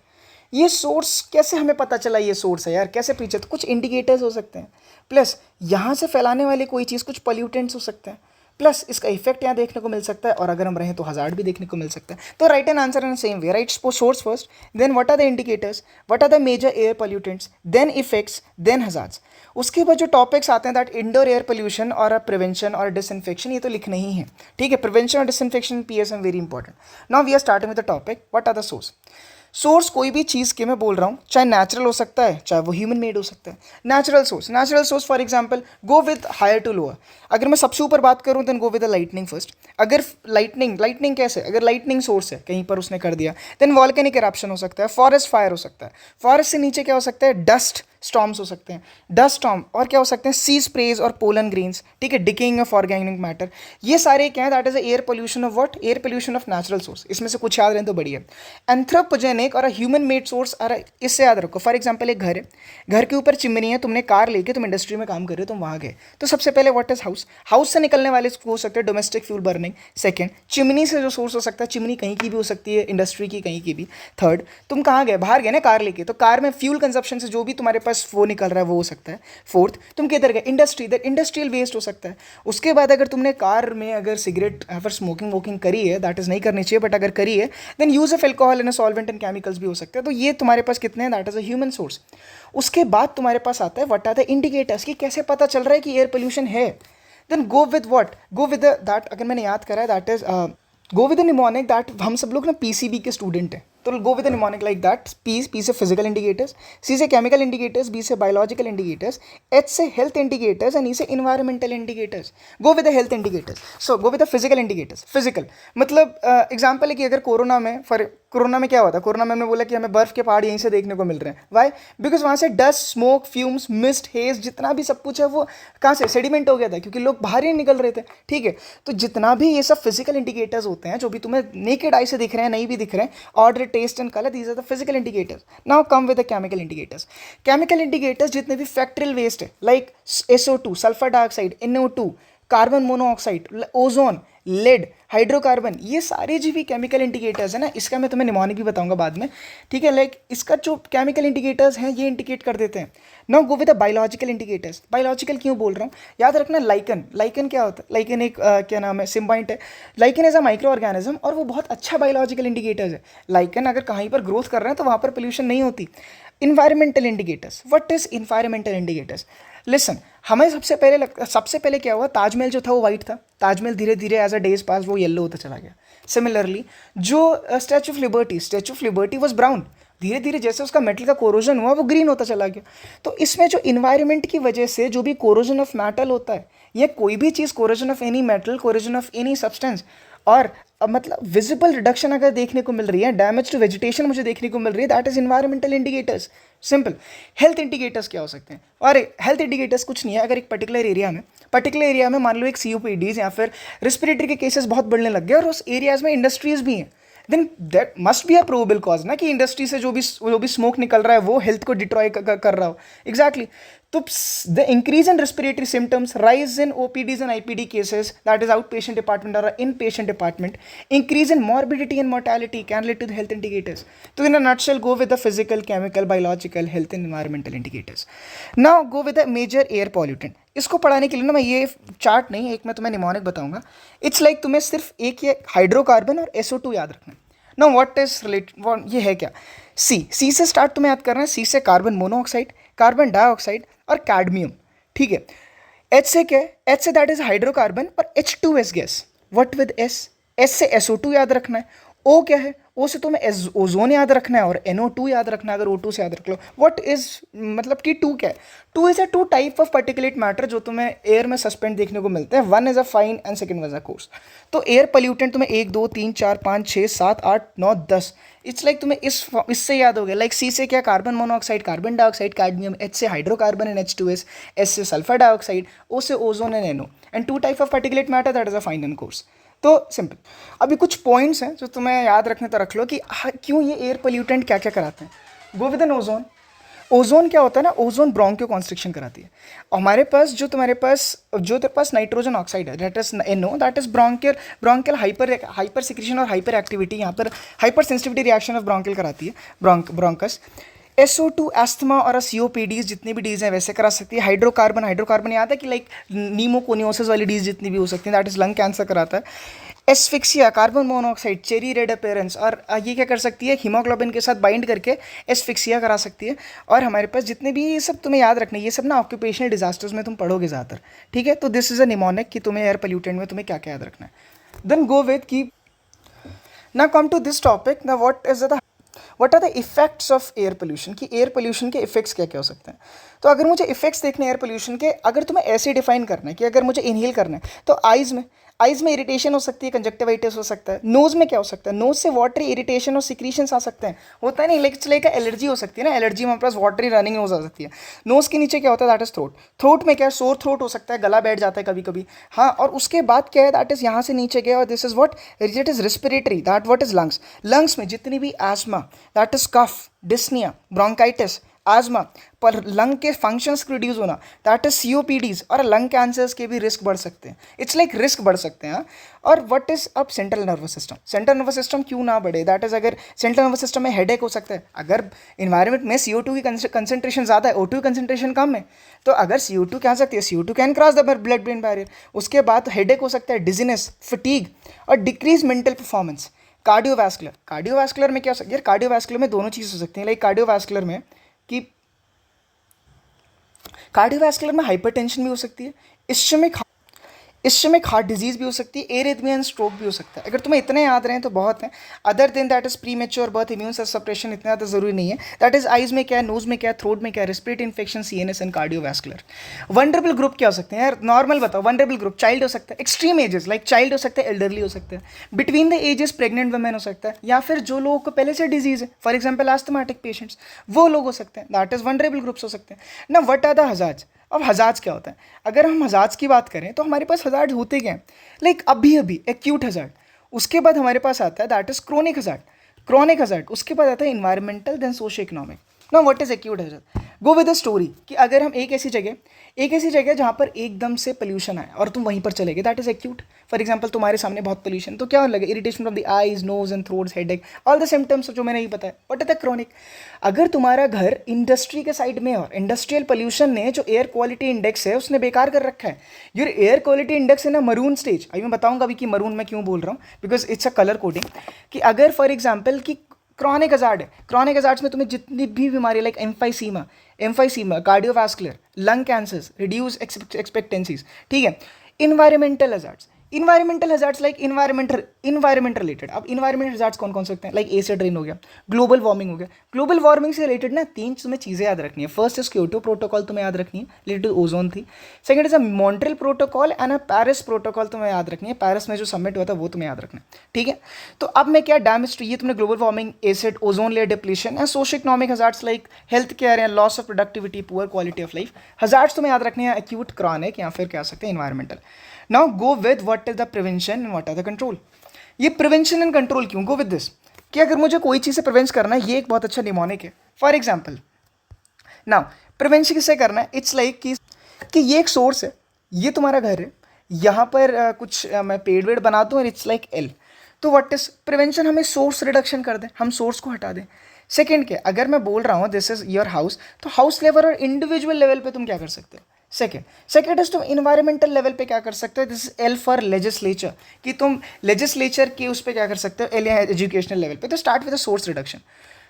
ये सोर्स कैसे हमें पता चला ये सोर्स है यार, कैसे पीछे, तो कुछ इंडिकेटर्स हो सकते हैं, प्लस यहाँ से फैलाने वाली कोई चीज़, कुछ पॉल्यूटेंट्स हो सकते हैं, प्लस इसका इफेक्ट यहाँ देखने को मिल सकता है, और अगर हम रहें तो हजार्ड भी देखने को मिल सकता है। तो right an answer in same way, right source first, then what are the indicators, what are the major air pollutants, then effects, then hazards. उसके बाद जो टॉपिक्स आते हैं, दैट इंडोर एयर पोल्यूशन और प्रिवेंशन और डिसइंफेक्शन, ये तो लिखने ही है। ठीक है, प्रिवेंशन और disinfection PSM very important. Now we are starting with the topic, what are the source. Source कोई भी चीज़ के मैं बोल रहा हूँ, चाहे नेचुरल हो सकता है, चाहे वो ह्यूमन मेड हो सकता है। Natural source for example go with higher to lower. अगर मैं सबसे ऊपर बात करूँ then go with the lightning first. अगर लाइटनिंग कैसे, अगर लाइटनिंग सोर्स है कहीं पर उसने कर दिया, देन वॉल्केनिक इरप्शन हो सकता है, फॉरेस्ट फायर हो सकता है, फॉरेस्ट से नीचे क्या हो सकता है, डस्ट स्टॉर्म्स हो सकते हैं, डस्ट स्टॉर्म, और क्या हो सकते हैं, सी स्प्रेज और पोलन ग्रेन्स। ठीक है, डिकेइंग ऑफ ऑर्गेनिक मैटर, ये सारे क्या है, that is air pollution of what, air pollution of natural source. इसमें से कुछ याद रहें तो बढ़िया। एंथ्रोपोजेनिक और ह्यूमन मेड सोर्स, अरे इससे याद रखो, फॉर एग्जाम्पल एक घर है, घर के ऊपर चिमनी है, तुमने कार लेके तुम इंडस्ट्री में काम कर रहे हो, तुम वहाँ गए, तो सबसे पहले व्हाट इज हाउस, हाउस से निकलने वाले हो सकते हैं domestic fuel burning. Second, chimney से जो सोर्स हो सकता है, चिमनी कहीं की भी हो सकती है, इंडस्ट्री की कहीं की भी। थर्ड, तुम कहाँ गए, बाहर गए ना कार लेके, तो कार में फ्यूल कंजप्शन से जो भी तुम्हारे पास वो निकल रहा है वो हो सकता है। फोर्थ, तुम किधर गए, इंडस्ट्री, दैट इंडस्ट्रियल वेस्ट हो सकता है। उसके बाद अगर तुमने कार में अगर सिगरेट अगर स्मोकिंग वोकिंग करी है, दैट इज नहीं करनी चाहिए, बट अगर करी है then use of alcohol and solvent and chemicals भी हो सकते हैं। तो ये तुम्हारे पास कितने हैं, that is a human source. उसके बाद तुम्हारे पास आता है व्हाट आर द इंडिकेटर्स, कि कैसे पता चल रहा है कि एयर पोल्यूशन है। Then go with what, go with that, अगर मैंने याद करा है that is go with mnemonic, that हम सब लोग ना पीसीबी के स्टूडेंट हैं, तो go with mnemonic like that. P से फिजिकल इंडिकेटर्स, सी से केमिकल इंडिकेटर्स, बी से बायोलॉजिकल इंडिकेटर्स, एच से हेल्थ इंडिकेटर्स एंड ई से environmental indicators. Go with the health indicators, so go with the physical indicators. Physical मतलब example है कि अगर corona में क्या हुआ था, कोरोना में हमने बोला कि हमें बर्फ के पहाड़ यहीं से देखने को मिल रहे हैं। वाई, बिकॉज वहाँ से dust, smoke, fumes, mist, hedge, जितना भी सब कुछ है वो कहाँ से सेडिमेंट हो गया था, क्योंकि लोग बाहर ही निकल रहे थे। ठीक है, तो जितना भी ये सब फिजिकल इंडिकेटर्स होते हैं, जो भी तुम्हें नेकेड आई से दिख रहे हैं, नहीं भी दिख रहे हैं, odour, taste and colour, these are the physical indicators. Now come with the chemical indicators. Chemical indicators जितने भी फैक्ट्रियल वेस्ट है, like SO2 sulphur dioxide, NO2, carbon monoxide, ozone, lead, hydrocarbon, ये सारे जो भी केमिकल इंडिकेटर्स है ना, इसका मैं तुम्हें निमोनिक भी बताऊंगा बाद में, ठीक है। लाइक इसका जो केमिकल इंडिकेटर्स हैं ये इंडिकेट कर देते हैं। Now go with the biological indicators. Biological क्यों बोल रहा हूँ, याद रखना लाइकन, लाइकन क्या होता है, लाइकन एक क्या नाम है, सिम्बाइंट है। Lichen as a micro organism और वो बहुत अच्छा बायोलॉजिकल इंडिकेटर्स है। लाइकन अगर कहीं पर ग्रोथ कर रहे हैं तो वहाँ पर पोल्यूशन नहीं होती। Environmental indicators, what is environmental indicators, listen. हमें सबसे पहले क्या हुआ, ताजमहल जो था वो वाइट था, ताजमहल धीरे धीरे एज अ डेज पास वो येलो होता चला गया। सिमिलरली जो statue of liberty was brown, धीरे धीरे जैसे उसका मेटल का कोरोजन हुआ वो ग्रीन होता चला गया। तो इसमें जो इन्वायरमेंट की वजह से जो भी कोरोजन ऑफ मेटल होता है, या कोई भी चीज़, corrosion of any metal, corrosion of any substance, और मतलब विजिबल रिडक्शन अगर देखने को मिल रही है, डैमेज टू वेजिटेशन मुझे देखने को मिल रही है, that is environmental indicators. Simple. Health indicators क्या हो सकते हैं, और हेल्थ इंडिकेटर्स कुछ नहीं है, अगर एक पर्टिकुलर एरिया में मान लो एक सीओपीडीज या फिर रिस्पिरेटरी के केसेस बहुत बढ़ने लग गए और उस एरियाज में इंडस्ट्रीज भी हैं, then that must be a probable cause ना, कि इंडस्ट्री से जो भी स्मोक निकल रहा है वो हेल्थ को डिट्रॉय कर रहा हो। एग्जैक्टली। तो the increase in respiratory symptoms, rise in OPDs and IPD cases, that is out patient department और in patient department, increase in morbidity and mortality can lead to the health indicators. तो in a nutshell go with the physical, chemical, biological, health and environmental indicators. Now go with the major air pollutant. इसको पढ़ाने के लिए ना मैं ये chart नहीं, एक मैं तुम्हें निमोनिक बताऊंगा। इट्स लाइक तुम्हें सिर्फ एक ये हाइड्रोकार्बन और SO2 याद रखना है। नाउ व्हाट इज रिलेटेड, ये है क्या, सी से स्टार्ट तुम्हें याद करना है। सी से कार्बन मोनोऑक्साइड, कार्बन डाइऑक्साइड और कैडमियम, ठीक है। एच से क्या है, एच से दैट इज हाइड्रोकार्बन और H2S gas. What with S से SO2 याद रखना है। ओ क्या है, ओ से तुम्हें ओजोन याद रखना है और NO2 याद रखना है, अगर O2 से याद रख लो। व्हाट इज, मतलब कि टू क्या है, two is a two type of particulate matter जो तुम्हें एयर में सस्पेंड देखने को मिलते हैं। One is a fine and second was a coarse. तो एयर पोल्यूटेंट तुम्हें 1 2 3 4 5 6 7 8 9 10, इट्स लाइक तुम्हें इससे याद हो गया। लाइक सी से क्या, carbon monoxide, carbon dioxide, cadmium. H से हाइड्रोकार्बन एंड H2S, एस से सल्फर डाइऑक्साइड, ओ से ozone and NO, and two type of particulate matter, that is a fine and coarse. तो सिंपल। अभी कुछ points हैं जो तुम्हें याद रखने तो रख लो कि क्यों ये एयर पोल्यूटेंट क्या क्या कराते हैं। Go with an ozone. Ozone क्या होता है ना, ओजोन ब्रोंकियो कॉन्स्ट्रिक्शन कराती है। और हमारे पास जो तेरे पास नाइट्रोजन ऑक्साइड है, that is NO, that is bronchial hyper secretion और हाइपर एक्टिविटी, यहाँ पर hyper sensitivity reaction of bronchial कराती है, ब्रोंकस। SO2 एस्थमा और COPDs जितनी भी डीज हैं वैसे करा सकती है। हाइड्रोकार्बन याद है कि लाइक नीमोकोनियोसिस वाली डीज जितनी भी हो सकती हैं, दैट इज लंग कैंसर कराता है। Asphyxia, carbon monoxide, cherry red appearance, और ये क्या कर सकती है, हीमोग्लोबिन के साथ बाइंड करके एस्फिक्सिया करा सकती है। और हमारे पास जितने भी ये सब तुम्हें याद रखना है, ये सब ना ऑक्यूपेशनल डिजास्टर्स में तुम पढ़ोगे ज़्यादातर, ठीक है। तो दिस इज अ निमोनिक कि तुम्हें एयर पोल्यूटेंट में तुम्हें क्या क्या याद रखना है। देन गो विद की ना कम टू दिस टॉपिक ना, what are the effects of air pollution, कि एयर पोल्यूशन के इफेक्ट्स क्या क्या हो सकते हैं। तो अगर मुझे इफेक्ट्स देखने एयर पोल्यूशन के, अगर तुम्हें ऐसे डिफाइन करना है कि अगर मुझे इनहेल करना है तो आइज में इरिटेशन हो सकती है, कंजक्टिवाइटिस हो सकता है। नोज में क्या हो सकता है, नोज से वाटरी इरिटेशन और सिक्रीशंस आ सकते हैं, होता है नहीं, लाइक एलर्जी हो सकती है ना, एलर्जी में हमारे पास वाटरी रनिंग नोज आ सकती है। नोज के नीचे क्या होता है, दैट इज थ्रोट में क्या है, सोर थ्रोट हो सकता है, गला बैठ जाता है कभी कभी, हाँ। और उसके बाद क्या है, दैट इज यहाँ से नीचे गया और this is what, it is respiratory, that what is lungs में जितनी भी asthma, that is cough, dyspnoea, bronchitis, asthma, पर लंग के फंक्शंस रिड्यूस होना, दैट इज COPDs, और लंग कैंसर्स के भी रिस्क बढ़ सकते हैं। इट्स लाइक रिस्क बढ़ सकते हैं। और व्हाट इज अब सेंट्रल नर्वस सिस्टम क्यों ना बढ़े, दैट इज अगर सेंट्रल नर्वस सिस्टम में हेडेक हो सकता है, अगर इन्वायरमेंट में CO2 की कंसेंट्रेशन ज़्यादा है, O2 की कंसेंट्रेशन कम है, तो अगर CO2 क्या सकती है, CO2 can cross the blood brain barrier, उसके बाद हेडेक हो सकता है, डिजीनेस, फटीग और डिक्रीज मेंटल परफॉर्मेंस। कार्डियोवैस्कुलर में क्या हो सकता है यार, कार्डियोवैस्कुलर में दोनों चीज़ हो सकती हैं। लाइक कार्डियोवैस्कुलर में हाइपरटेंशन भी हो सकती है, इस्चेमिक हार्ट डिजीज भी हो सकती है, एरिथमिया एंड स्ट्रोक भी हो सकता है। अगर तुम्हें इतने याद रहें तो बहुत हैं। Other than that is premature birth, immune suppression, इतना ज़्यादा जरूरी नहीं है। दैट इज आइज में क्या है, नोज में क्या है, थ्रोट में क्या है, respiratory infection, CNS and cardiovascular. Vulnerable group क्या हो सकते हैं यार, नॉर्मल बताओ। वनरेबल ग्रुप चाइल्ड हो सकता है, एक्सट्रीम एजेस लाइक चाइल्ड हो सकता है, एल्डरली हो सकता है, between the ages pregnant women हो सकता है, या फिर जो लोगों को पहले से डिजीज है, फॉर एग्जाम्पल एस्थमेटिक पेशेंट्स, वो लोग हो सकते हैं, दैट इज वनरेबल ग्रुप्स हो सकते हैं ना। What are the hazards. अब हजार्ड्स क्या होता है, अगर हम हजार्ड्स की बात करें तो हमारे पास हजार्ड होते क्या हैं, लाइक अभी एक्यूट हजार्ड, उसके बाद हमारे पास आता है दैट इज क्रोनिक हजार्ड, उसके बाद आता है इन्वायरमेंटल, देन सोशियो इकोनॉमिक। ना what is acute hazard, go with a story कि अगर हम एक ऐसी जगह जहाँ पर एकदम से पोल्यूशन आए और तुम वहीं पर चले गए, that is acute. For example तुम्हारे सामने बहुत पोल्यूशन, तो क्या लगे, irritation from the eyes, nose and throats, headache, all the symptoms जो मैंने नहीं बताया, व्हाट इज द क्रॉनिक। अगर तुम्हारा घर इंडस्ट्री के साइड में और इंडस्ट्रियल पोल्यूशन ने जो एयर क्वालिटी इंडेक्स है उसने बेकार कर रखा है, your air quality index in a maroon stage. अभी मैं बताऊंगा अभी कि मरून मैं क्यों बोल रहा हूँ, because it's a colour coding. कि अगर फॉर एग्जाम्पल कि क्रॉनिक हजार्ड है, क्रॉनिक हजार्ड्स में तुम्हें जितनी भी बीमारी like emphysema, cardiovascular, lung cancers, reduce expectancies, ठीक है। Environmental hazards like environment related. अब इन्वायरमेंटल हजार्ड्स कौन कौन से होते हैं, लाइक एसिड रेन हो गया, ग्लोबल वार्मिंग हो गया। ग्लोबल वार्मिंग से रिलेटेड ना 3 तुम्हें चीज़ें याद रखनी है। फर्स्ट इज क्योटो प्रोटोकॉल तुम्हें याद रखनी है, रिलेटेड टू ओजोन थी। Second is a Montreal protocol and a Paris protocol तुम्हें याद रखनी है, पेरिस में जो समिट हुआ था वो तुम्हें याद रखना है, ठीक है। तो अब मैं क्या डैमेज, ये तुमने global warming, acid, ozone layer depletion and socio economic hazards like health care and loss of productivity, poor quality of life. Hazards तुम्हें याद रखने हैं, एक्यूट, क्रॉनिक या फिर क्या सकते हैं environmental. Now go with what is the prevention and what are the control. ये प्रिवेंशन एंड कंट्रोल क्यों, गो विद दिस कि अगर मुझे कोई चीज़ से प्रिवेंट करना है, ये एक बहुत अच्छा निमोनिक है। फॉर एग्जाम्पल नाउ प्रिवेंशन किससे करना है, इट्स लाइक कि ये एक सोर्स है, ये तुम्हारा घर है, यहाँ पर मैं पेड़ वेड़ बनाता हूँ और इट्स लाइक एल। तो व्हाट इज प्रिवेंशन, हमें सोर्स रिडक्शन कर दें, हम सोर्स को हटा दें। सेकेंड क्या, अगर मैं बोल रहा हूँ दिस इज योर हाउस, तो हाउस लेवल और इंडिविजुअल लेवल पे तुम क्या कर सकते हो। सेकेंड इज तुम इन्वायरमेंटल लेवल पे क्या कर सकते हो, this is L for legislature, कि तुम लेजिस्लेचर के उस पर क्या कर सकते हो, एल या एजुकेशनल लेवल पे। तो स्टार्ट विद सोर्स रिडक्शन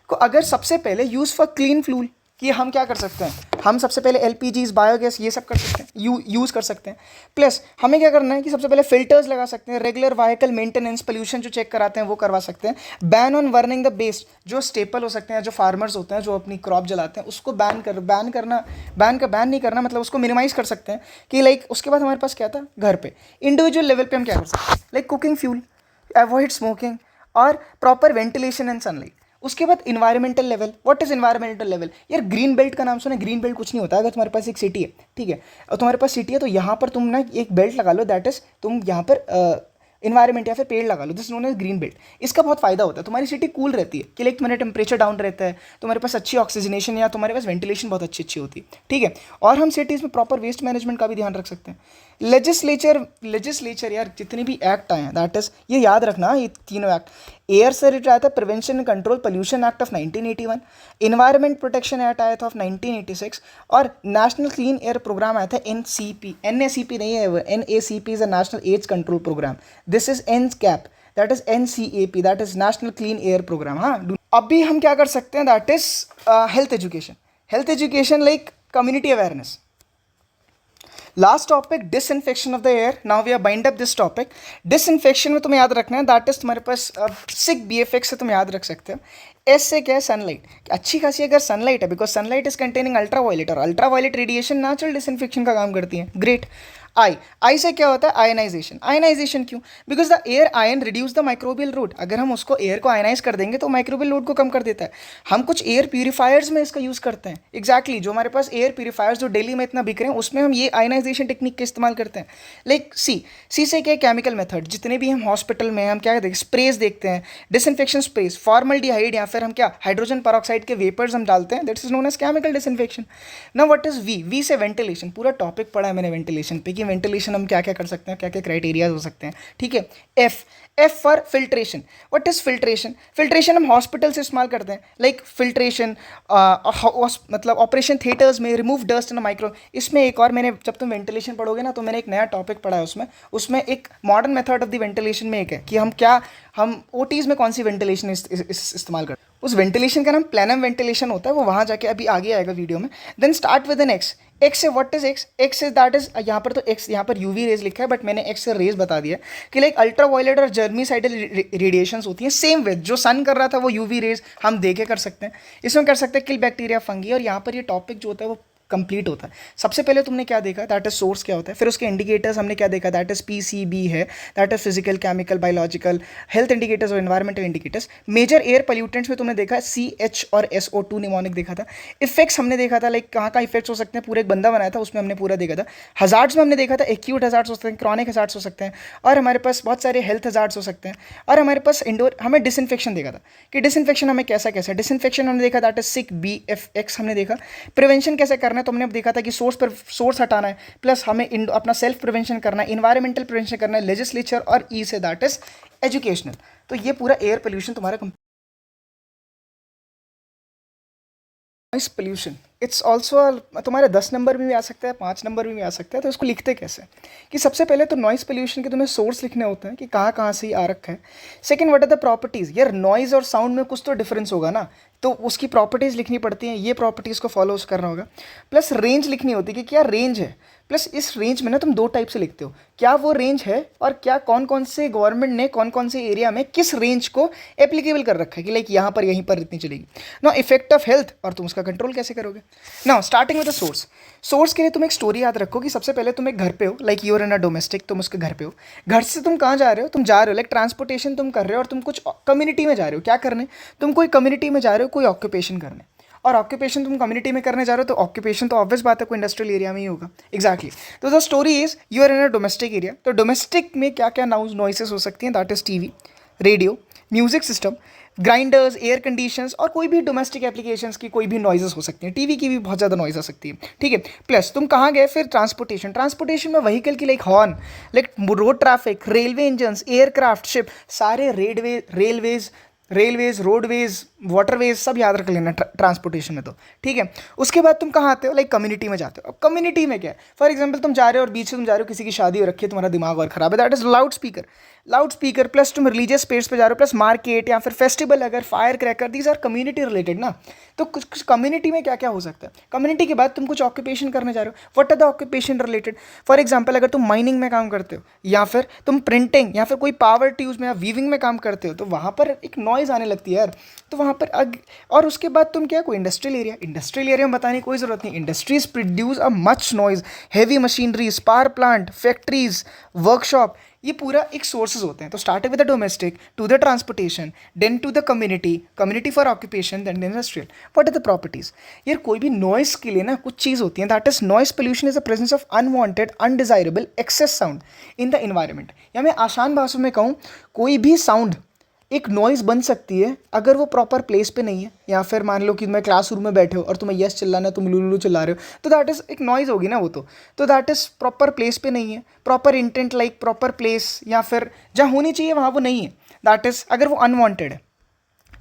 को, अगर सबसे पहले यूज़ फॉर क्लीन फ्यूल, कि हम क्या कर सकते हैं, हम सबसे पहले एलपीजीज, बायोगैस, ये सब कर सकते हैं, यूज़ कर सकते हैं। प्लस हमें क्या करना है कि सबसे पहले फिल्टर्स लगा सकते हैं, रेगुलर व्हीकल मेंटेनेंस, पोल्यूशन जो चेक कराते हैं वो करवा सकते हैं। Ban on burning the best, जो स्टेपल हो सकते हैं, जो फार्मर्स होते हैं जो अपनी क्रॉप जलाते हैं, उसको बैन नहीं करना, मतलब उसको मिनिमाइज कर सकते हैं कि लाइक उसके बाद हमारे पास क्या था, घर पे इंडिविजुअल लेवल पे हम क्या कर सकते हैं, like cooking fuel, avoid smoking और प्रॉपर वेंटिलेशन एंड सनलाइट। उसके बाद environmental level, what is environmental level, यार ग्रीन बेल्ट का नाम सुना, ग्रीन बेल्ट कुछ नहीं होता। अगर तुम्हारे पास एक सिटी है, ठीक है, और तुम्हारे पास सिटी है, तो यहाँ पर तुम ना एक बेल्ट लगा लो, दैट इज तुम यहाँ पर इन्वायरमेंट या फिर पेड़ लगा लो, this known as green belt. इसका बहुत फायदा होता है, तुम्हारी सिटी कूल रहती है कि लाइक तुम्हारा टेम्परेचर डाउन रहता है, तुम्हारे पास अच्छी ऑक्सीजनेशन या तुम्हारे पास वेंटिलेशन बहुत अच्छी होती है, ठीक है। और हम सिटीज़ में प्रॉपर वेस्ट मैनेजमेंट का भी ध्यान रख सकते हैं। लेजिस्लेचर यार जितने भी एक्ट आए हैं, दैट इज ये याद रखना, ये तीनों एक्ट, एयर से रिलेटेड आया था prevention and control pollution act of 1981, environment protection act आया था ऑफ 1986, और नेशनल क्लीन एयर प्रोग्राम आया था एनसीपी, एनएसीपी नहीं है वो, NACP is a national AIDS control programme, this is NCAP, that is NCAP, that is national clean air programme. हाँ, अभी हम क्या कर सकते हैं, that is health education like community awareness. Last topic, disinfection of the air. Now we are bind up this topic. Disinfection में तुम्हें याद रखना है, दैट इज तुम्हारे पास सिक बीएफएक्स से तुम याद रख सकते हो। एस से क्या है, सनलाइट, अच्छी खासी अगर सनलाइट है, because sunlight is containing ultraviolet, और अल्ट्रावायलेट रेडिएशन नेचुरल डिसइंफेक्शन का काम करती है, ग्रेट। आई से क्या होता है, आयनाइजेशन क्यों, because the air ion reduce the microbial load, अगर हम उसको एयर को आयनाइज कर देंगे तो माइक्रोबियल लोड को कम कर देता है। हम कुछ एयर प्यूरीफायर्स में इसका यूज़ करते हैं, एग्जैक्टली जो हमारे पास एयर प्यूरीफायर्स जो डेली में इतना बिक रहे हैं, उसमें हम ये आयनाइजेशन टेक्निक का इस्तेमाल करते हैं। लाइक सी से क्या, केमिकल मेथड, जितने भी हम हॉस्पिटल में हम क्या देखते हैं, स्प्रेज देखते हैं, डिसइंफेक्शन स्प्रेज, फॉर्मल्डिहाइड या फिर हम क्या हाइड्रोजन पेरोक्साइड के वेपर्स हम डालते हैं, that is known as chemical disinfection. ना व्हाट इज वी से वेंटिलेशन, पूरा टॉपिक पढ़ा है मैंने वेंटिलेशन पे कि वेंटिलेशन हम क्या क्या कर सकते हैं, क्या क्या क्राइटेरियाज हो सकते हैं, ठीक है। F for filtration, what is filtration हम हॉस्पिटल से इस्तेमाल करते हैं, लाइक फिल्ट्रेशन मतलब ऑपरेशन थिएटर्स में, रिमूव डस्ट इन माइक्रो। इसमें एक और मैंने, जब तुम वेंटिलेशन पढ़ोगे ना, तो मैंने एक नया टॉपिक पढ़ा है उसमें एक modern method of the ventilation में एक है कि हम ओटीज़ में कौन सी वेंटिलेशन इस्तेमाल करते हैं। उस वेंटिलेशन का नाम प्लैनम वेंटिलेशन होता है, वो वहाँ जाके अभी आगे आएगा वीडियो में। Then start with an X से what is X is that is, यहाँ पर तो एक्स, यहाँ पर यूवी रेज लिखा है, बट मैंने एक्स से रेज बता दिया कि लाइक अल्ट्रावायलेट और जर्मीसाइडल रेडिएशंस होती हैं, सेम विद जो सन कर रहा था वो यूवी रेज हम देखे कर सकते हैं, इसमें कर सकते हैं किल बैक्टीरिया, फंगी। और यहाँ पर ये टॉपिक जो होता है वो कंप्लीट होता है। सबसे पहले तुमने क्या देखा, दैट इज सोर्स क्या होता है, फिर उसके इंडिकेटर्स हमने क्या देखा, दैट इज पीसीबी है, that is physical, chemical, biological, health indicators और environmental indicators. Major air pollutants में तुमने देखा CH और SO2 निमोनिक देखा था। इफेक्ट्स हमने देखा था, लाइक कहाँ इफेक्ट्स हो सकते हैं, पूरा एक बंदा बनाया था उसमें हमने पूरा देखा था। हजार्ड्स में हमने देखा था एक्यूट हजार्ड्स हो सकते हैं, क्रॉनिक हजार्ड्स हो सकते हैं, और हमारे पास बहुत सारे हेल्थ हजार्ड्स हो सकते हैं। और हमारे पास इंडोर हमें डिसइंफेक्शन देखा था कि डिसइंफेक्शन हमें कैसा कैसा, डिसइंफेक्शन हमने देखा, दैट इज सिक BFX हमने देखा। प्रिवेंशन कैसे करना है तो हमने अब देखा था कि सोर्स हटाना है, प्लस हमें अपना सेल्फ प्रिवेंशन करना है, इन्वायरमेंटल प्रिवेंशन करना है, लेजिस्लेचर, और ई से दैट इज एजुकेशनल। तो ये पूरा एयर पोल्यूशन तुम्हारा नॉइस पोल्यूशन। इट्स ऑल्सो तुम्हारे 10 नंबर में भी आ सकता है, 5 नंबर में भी आ सकता है। तो इसको लिखते कैसे कि सबसे पहले तो नॉइस पोल्यूशन के तुम्हें सोर्स लिखने होते हैं कि कहाँ कहाँ से ही आ रखा है। Second, what are the properties. यार नॉइज़ और साउंड में कुछ तो डिफरेंस होगा ना, तो उसकी प्रॉपर्टीज़ लिखनी पड़ती हैं, ये प्रॉपर्टीज़ को फॉलो करना होगा। प्लस रेंज लिखनी होती है कि क्या रेंज है। प्लस इस रेंज में ना तुम दो टाइप से लिखते हो, क्या वो रेंज है और क्या कौन कौन से गवर्नमेंट ने कौन कौन से एरिया में किस रेंज को एप्लीकेबल कर रखा है कि लाइक यहाँ पर यहीं पर इतनी चलेगी। नो इफेक्ट ऑफ हेल्थ, और तुम उसका कंट्रोल कैसे करोगे। Now starting with the source. Source के लिए तुम एक स्टोरी याद रखो कि सबसे पहले तुम एक घर पे हो, like you're in a domestic, तुम उसके घर पे हो। घर से तुम कहाँ जा रहे हो, तुम जा रहे हो लाइक ट्रांसपोर्टेशन तुम कर रहे हो, और तुम कुछ कम्युनिटी में जा रहे हो। क्या करने, तुम कोई कम्युनिटी में जा रहे हो, कोई ऑक्यूपेशन करने। और ऑक्यूपेशन तुम कम्युनिटी में करने जा रहे हो, तो ऑक्यूपेशन तो ऑब्वियस बात है कोई इंडस्ट्रियल एरिया में ही होगा। एग्जैक्टली। तो the story is you are in a domestic area. तो डोमेस्टिक में क्या क्या नॉइसेस हो सकती हैं, that is TV, radio, music system, grinders, air conditions, और कोई भी डोमेस्टिक एप्लीकेशंस की कोई भी नॉइजेस हो सकती हैं। टीवी की भी बहुत ज़्यादा नॉइज आ सकती है, ठीक है। प्लस तुम कहाँ गए फिर, ट्रांसपोर्टेशन में व्हीकल की like horn, like road traffic, railway engines, aircraft, ship, सारे रेलवेज, रोडवेज, वाटरवेज सब याद रख लेना ट्रांसपोर्टेशन में। तो ठीक है। उसके बाद तुम कहाँ आते हो, लाइक कम्युनिटी में जाते हो। अब कम्युनिटी में क्या है, फॉर एग्जांपल तुम जा रहे हो और बीच से तुम जा रहे हो, किसी की शादी हो रखी है, तुम्हारा दिमाग और खराब है, that is loud speaker. Plus तुम रिलीजियस स्पेस पे जा रहे हो, प्लस मार्केट या फिर फेस्टिवल, अगर fire cracker, these are community related ना। तो कुछ कम्युनिटी में क्या क्या हो सकता है। कम्युनिटी के बाद तुम कुछ ऑक्यूपेशन करने जा रहे हो, what are the occupation related. For example अगर तुम माइनिंग में काम करते हो, या फिर तुम प्रिंटिंग या फिर कोई पावर ट्यूज में या वीविंग में काम करते हो, तो वहाँ पर एक नॉइज़ आने लगती है यार। तो वहाँ पर और उसके बाद तुम क्या, कोई इंडस्ट्रियल एरिया में बताने की कोई ज़रूरत नहीं। Industries produce a much noise, heavy machineries, power plant, factories, workshop, ये पूरा एक सोर्सेज होते हैं। तो start with the domestic, to the transportation, then to the community for occupation, then industrial. What are the properties. यार कोई भी noise के लिए ना कुछ चीज़ होती है, that is noise pollution is the presence of unwanted, undesirable, excess sound in the environment. या मैं आसान भाषा में कहूँ, कोई भी साउंड एक नॉइज़ बन सकती है अगर वो प्रॉपर प्लेस पे नहीं है। या फिर मान लो कि मैं क्लासरूम में बैठे हो और तुम्हें यस चिल्लाना है, तुम लुलू चिल्ला रहे हो, तो दैट इज़ एक नॉइज़ होगी ना वो। तो दैट इज़ प्रॉपर प्लेस पे नहीं है, proper intent, like proper place या फिर जहाँ होनी चाहिए वहाँ वो नहीं है, दैट इज़ अगर वो अनवांटेड है।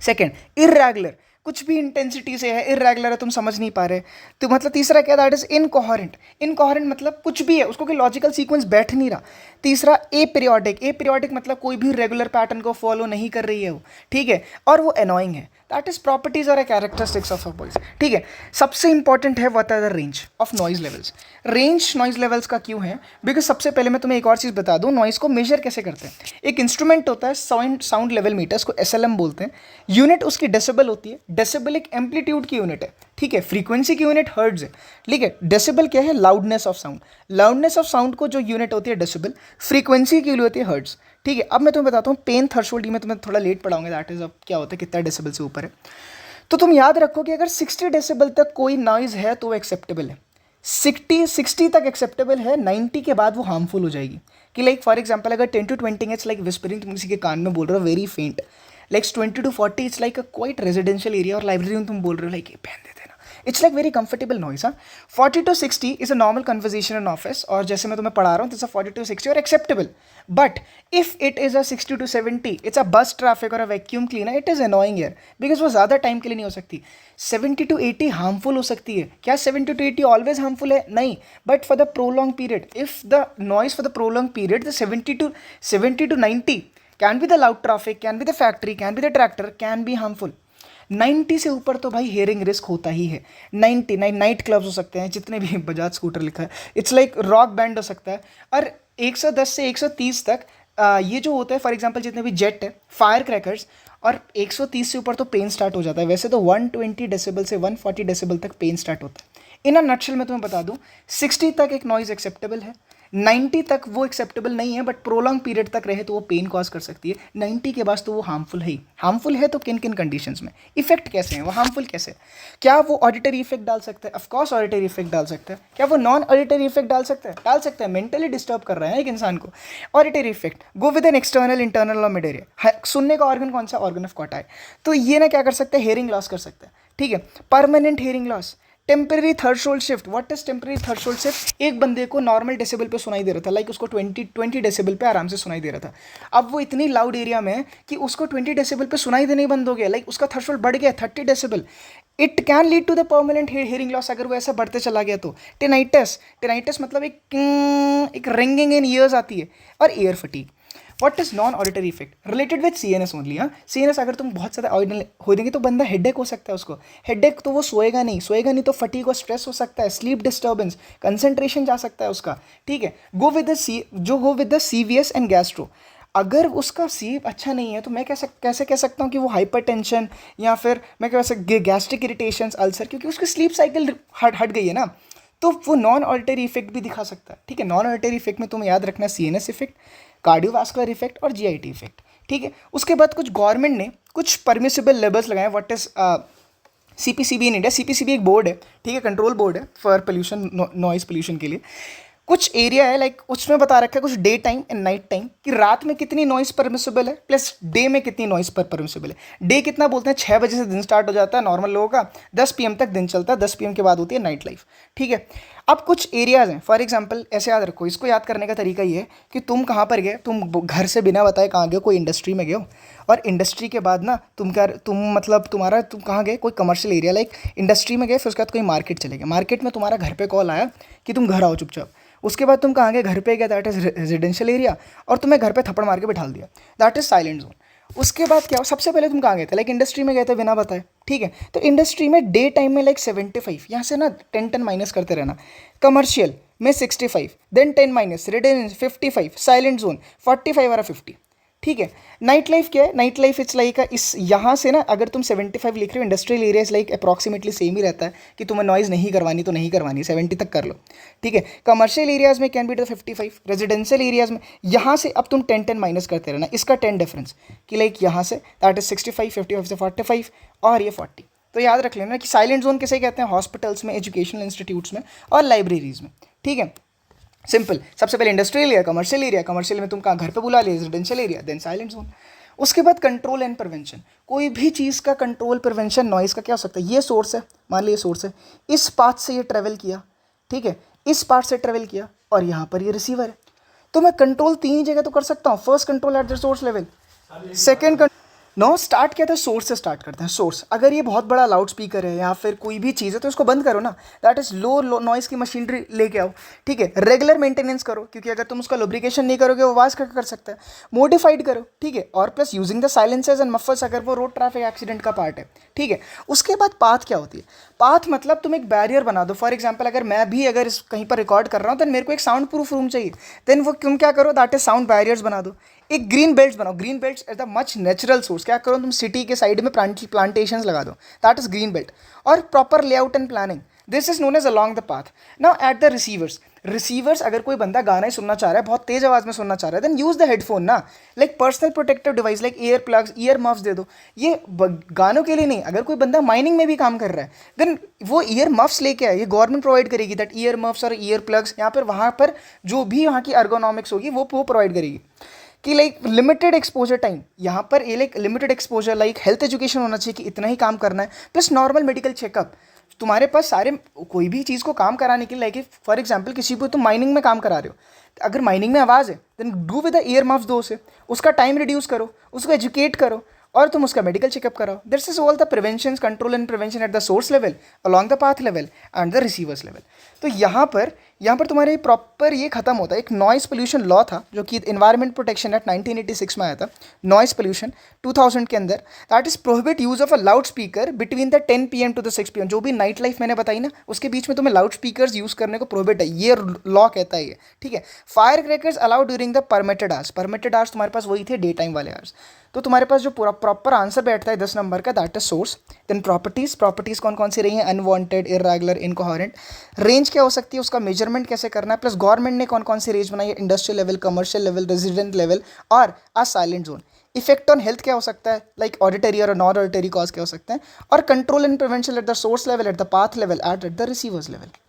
सेकेंड, इर्रेगुलर, कुछ भी इंटेंसिटी से है, इर्रेगुलर है, तुम समझ नहीं पा रहे। तो मतलब तीसरा क्या, दैट इज इनकोहेरेंट मतलब कुछ भी है उसको कि लॉजिकल सीक्वेंस बैठ नहीं रहा। तीसरा ए पीरियोडिक मतलब कोई भी रेगुलर पैटर्न को फॉलो नहीं कर रही है वो, ठीक है, और वो अनोइंग है। दैट इज प्रॉपर्टीज और कैरेक्टरिस्टिक्स ऑफ अ वॉइस, ठीक है। सबसे इंपॉर्टेंट है what are the range of noise levels. Range noise levels का क्यों है, बिकॉज सबसे पहले मैं तुम्हें एक और चीज़ बता दूं, नॉइज को मेजर कैसे करते हैं। एक इंस्ट्रूमेंट होता है साउंड लेवल मीटर, उसको SLM बोलते हैं। यूनिट उसकी डेसिबल होती है। डेसिबल एक एम्पलीट्यूड की यूनिट है, ठीक है। फ्रीक्वेंसी की यूनिट हर्ट्ज है, ठीक है। डेसिबल क्या है, लाउडनेस ऑफ साउंड को जो यूनिट होती है डेसिबल, फ्रीक्वेंसी की होती है हर्ट्ज, ठीक है। अब मैं तुम्हें बताता हूँ पेन थ्रेशोल्ड, मैं तुम्हें थोड़ा लेट पढ़ाऊंगा, दैट इज अब क्या होता है, कितना डेसिबल से ऊपर है। तो तुम याद रखो कि अगर 60 डेसिबल तक कोई नॉइज है तो वो एक्सेप्टेबल है, 60 तक एक्सेप्टेबल है, 90 के बाद वो हार्मफुल हो जाएगी। कि लाइक फॉर एग्जांपल अगर 10 to 20 इट्स लाइक विस्परिंग, तुम किसी के कान में बोल रहे हो वेरी फेंट। Like 20 to 40 it's like a quite residential area और लाइब्रेरी में तुम बोल रहे हो लाइक ये पहन देते ना, it's like very comfortable noise. 40 to 60 is a normal conversation in office, और जैसे मैं तुम्हें पढ़ा रहा हूँ तो 40 to 60 और acceptable. But if it is a 60 to 70, it's a बस ट्रैफिक और a vacuum cleaner, it is annoying यार, बिकॉज वो ज़्यादा टाइम के लिए नहीं हो सकती। 70 to 80 हार्मफुल हो सकती है। क्या 70 to 80 ऑलवेज हार्मफुल है, नहीं, but for the prolong period, if the noise for the prolong period, the 70 to 90 can be the loud traffic, can be the factory, can be the tractor, can be harmful. 90 से ऊपर तो भाई hearing risk होता ही है। 99 night clubs हो सकते हैं, जितने भी बजाज स्कूटर लिखा है, इट्स लाइक रॉक बैंड हो सकता है। और 110 से 130 तक ये जो होता है, फॉर एग्जांपल जितने भी जेट है, फायर क्रैकर्स, और 130 से ऊपर तो पेन स्टार्ट हो जाता है। वैसे तो 120 डेसिबल से 140 डेसिबल तक पेन स्टार्ट होता है। इन अ नटशेल मैं तुम्हें बता दूं, 60 तक एक नॉइज एक्सेप्टेबल है, 90 तक वो एक्सेप्टेबल नहीं है, बट प्रोलॉन्ग पीरियड तक रहे तो वो पेन कॉज कर सकती है, 90 के बाद तो वो हार्मफुल है ही। हार्मफुल है तो किन किन कंडीशंस में, इफेक्ट कैसे हैं वो, हार्मफुल कैसे है? क्या वो ऑडिटरी इफेक्ट डाल सकता है? ऑफकोर्स ऑडिटरी इफेक्ट डाल सकता है। क्या वो नॉन ऑडिटरी इफेक्ट डाल सकता है? डाल सकता है। मेंटली डिस्टर्ब कर रहे हैं एक इंसान को। Auditory effect, go with an external internal और मिड एरिया। सुनने का ऑर्गन कौन सा? ऑर्गन ऑफ कॉटा है। तो ये ना क्या कर सकता है? हेयरिंग लॉस कर सकता है। ठीक है, permanent hearing loss. Temporary threshold shift, what is temporary threshold shift? एक बंदे को नॉर्मल डेसिबल पे सुनाई दे रहा था, लाइक उसको 20 डेसिबल पे आराम से सुनाई दे रहा था। अब वो इतनी लाउड एरिया में है कि उसको 20 डेसिबल पे सुनाई देना ही बंद हो गया, लाइक उसका थर्शोल्ड बढ़ गया 30 decibel. It can lead to the permanent hearing loss अगर वो ऐसा बढ़ते चला गया तो। टेनाइटस, टेनाइटस मतलब एक रिंगिंग इन ईयर्स आती है। और year fatigue. What is non auditory effect? Related with CNS only. हाँ, सीएनएस अगर तुम बहुत ज़्यादा ऑडिनल हो देंगे तो बंदा हेडेक हो सकता है उसको। हेडेक तो वो सोएगा नहीं तो फटीग और स्ट्रेस हो सकता है, स्लीप डिस्टर्बेंस, कंसंट्रेशन जा सकता है उसका। ठीक है, गो with the CVS and gastro. अगर उसका सीप अच्छा नहीं है तो मैं कैसे कह सकता हूँ कि वो हाइपरटेंशन या फिर मैं कह सकता गैस्ट्रिक इरिटेशंस, अल्सर, क्योंकि उसकी स्लीप साइकिल हट गई है ना, तो वो नॉन ऑडिटरी इफेक्ट भी दिखा सकता है। ठीक है, नॉन ऑडिटरी इफेक्ट में तुम्हें याद रखना सीएनएस इफेक्ट, कार्डियोवास्कुलर इफेक्ट और जीआईटी इफेक्ट। ठीक है, उसके बाद कुछ गवर्नमेंट ने कुछ परमिसिबल लेवल्स लगाए। What is CPCB in India? CPCB एक बोर्ड है, ठीक है, कंट्रोल बोर्ड है फॉर पोल्यूशन, नॉइज पोल्यूशन के लिए। कुछ एरिया है, लाइक उसमें बता रखा है कुछ day time and night time कि रात में कितनी नॉइस परमिसिबल है प्लस डे में कितनी नॉइस परमिसिबल है। डे कितना बोलते हैं? 6 बजे से दिन स्टार्ट हो जाता है नॉर्मल लोगों का, 10 PM तक दिन चलता है, 10 PM के बाद होती है नाइट लाइफ। ठीक है, अब कुछ एरियाज हैं, फॉर एग्जांपल ऐसे याद रखो, इसको याद करने का तरीका ये है कि तुम कहाँ पर गए, तुम घर से बिना बताए कहाँ गए, कोई इंडस्ट्री में गए हो, और इंडस्ट्री के बाद ना तुम कहाँ गए, कोई कमर्शियल एरिया, लाइक इंडस्ट्री में गए, फिर उसके बाद कोई मार्केट चले गए, मार्केट में तुम्हारा घर पे कॉल आया कि तुम घर आओ चुपचाप। उसके बाद तुम कहाँ गए? घर पे गए, दैट इज रेजिडेंशियल एरिया, और तुम्हें घर पे थप्पड़ मार के बिठा दिया, दैट इज साइलेंट जोन। उसके बाद क्या? सबसे पहले तुम कहाँ गए थे? लाइक इंडस्ट्री में गए थे बिना बताए। ठीक है, तो इंडस्ट्री में डे टाइम में लाइक 75, यहाँ से ना 10 माइनस करते रहना। कमर्शियल में 65, then 10 minus, residential 55, silent zone 45 और 50। ठीक है, नाइट लाइफ क्या है? नाइट लाइफ इट्स लाइक इस यहाँ से ना अगर तुम 75 लिख रहे हो, industrial area is like approximately same ही रहता है कि तुम्हें नॉइज़ नहीं करवानी तो नहीं करवानी, 70 तक कर लो। ठीक है, कमर्शियल एरियाज में can be to 55, residential areas में यहाँ से अब तुम 10 माइनस करते रहना, इसका 10 डिफरेंस कि लाइक यहाँ से दैट इज 65, 55 से 45 और ये 40। तो याद रख लेना कि साइलेंट जोन किसे कहते हैं? हॉस्पिटल्स में, एजुकेशनल इंस्टीट्यूट्स में और लाइब्रेरीज में। ठीक है, सिंपल। सबसे पहले industrial area, commercial area, commercial में तुम कहाँ घर पे बुला लिया, residential area, then silent zone. उसके बाद कंट्रोल एंड प्रिवेंशन, कोई भी चीज़ का कंट्रोल, प्रिवेंशन, नॉइज़ का क्या हो सकता है? ये सोर्स है, मान ली ये सोर्स है, इस पाथ से ये ट्रेवल किया, ठीक है, इस पाथ से ट्रेवल किया और यहाँ पर ये रिसीवर है, तो मैं कंट्रोल 3 ही जगह तो कर सकता हूँ। First control at the source level, second no, start किया था सोर्स से स्टार्ट करते हैं। सोर्स, अगर ये बहुत बड़ा लाउड स्पीकर है या फिर कोई भी चीज़ है तो इसको बंद करो ना, दैट इज़ लो नॉइज़ की मशीनरी लेके आओ। ठीक है, रेगुलर मेंटेनेंस करो, क्योंकि अगर तुम उसका लुब्रिकेशन नहीं करोगे वो आवाज़ कर सकता है। मोडिफाइड करो, ठीक है, और plus using the silencers and muffles अगर वो रोड ट्रैफिक एक्सीडेंट का पार्ट है। ठीक है, उसके बाद पाथ क्या होती है? पाथ मतलब तुम एक बैरियर बना दो। फॉर एग्जाम्पल अगर मैं भी अगर कहीं पर रिकॉर्ड कर रहा हूँ तो मेरे को एक साउंड प्रूफ रूम चाहिए, देन वो तुम क्या करो, दैट इज साउंड बैरियर्स बना दो। एक ग्रीन बेल्ट बनाओ, green belt as the much natural source. क्या करो तुम सिटी के साइड में प्लांटेशंस लगा दो, दैट इज ग्रीन बेल्ट। और proper layout and planning, this is known as along the path. Now at the receivers अगर कोई बंदा गाना ही सुनना चाह रहा है, बहुत तेज आवाज में सुनना चाह रहा है, देन यूज द हेडफोन ना, like personal protective device like ear plugs, ear muffs दे दो। ये गानों के लिए नहीं, अगर कोई बंदा माइनिंग में भी काम कर रहा है देन वो ईयर मफ्स लेके आए, ये गवर्नमेंट प्रोवाइड करेगी, दैट ईयर मफ्स और ईयर प्लग्स। यहाँ पर वहाँ पर जो भी वहाँ की अर्गोनॉमिक्स होगी वो प्रोवाइड करेगी कि लाइक लिमिटेड एक्सपोजर टाइम, यहाँ पर ये like limited exposure, like health education होना चाहिए कि इतना ही काम करना है, प्लस नॉर्मल मेडिकल चेकअप। तुम्हारे पास सारे कोई भी चीज़ को काम कराने के लिए, लाइक फॉर एग्जांपल किसी को तुम माइनिंग में काम करा रहे हो, अगर माइनिंग में आवाज़ है then do with the earmuffs दो से, उसका टाइम रिड्यूस करो, उसको एजुकेट करो और तुम उसका मेडिकल चेकअप कराओ। This is all the prevention, control and prevention at the source level, along the path level and the receivers level. तो यहाँ पर तुम्हारे प्रॉपर ये खत्म होता है। एक नॉइस पोल्यूशन लॉ था जो कि एनवायरमेंट प्रोटेक्शन एक्ट 1986 में आया था, नॉइस पोल्यूशन 2000 के अंदर, that is prohibit use of a loudspeaker between the 10 PM to the 6 PM। जो भी नाइट लाइफ मैंने बताई ना, उसके बीच में तुम्हें लाउड स्पीकर यूज करने को प्रोहिबिट है, ये लॉ कहता है ये। ठीक है, fire crackers allowed during the permitted hours, permitted hours तुम्हारे पास वही थे डे टाइम वाले आवर्स। तो तुम्हारे पास जो पूरा प्रॉपर आंसर बैठता है 10 नंबर का, that is source. Then properties कौन कौन सी रही हैं, अनवांटेड, इरेगुलर, इनकोहेरेंट। रेंज क्या हो सकती है, उसका मेजरमेंट कैसे करना है, प्लस गवर्नमेंट ने कौन कौन सी रेंज बनाई है, industrial level, commercial level, resident level और आ silent zone. Effect on health क्या हो सकता है, लाइक ऑडिटरी और नॉन ऑडिटरी कॉज क्या हो सकते हैं, और control and prevention at the source level, at the path level, at the receivers level.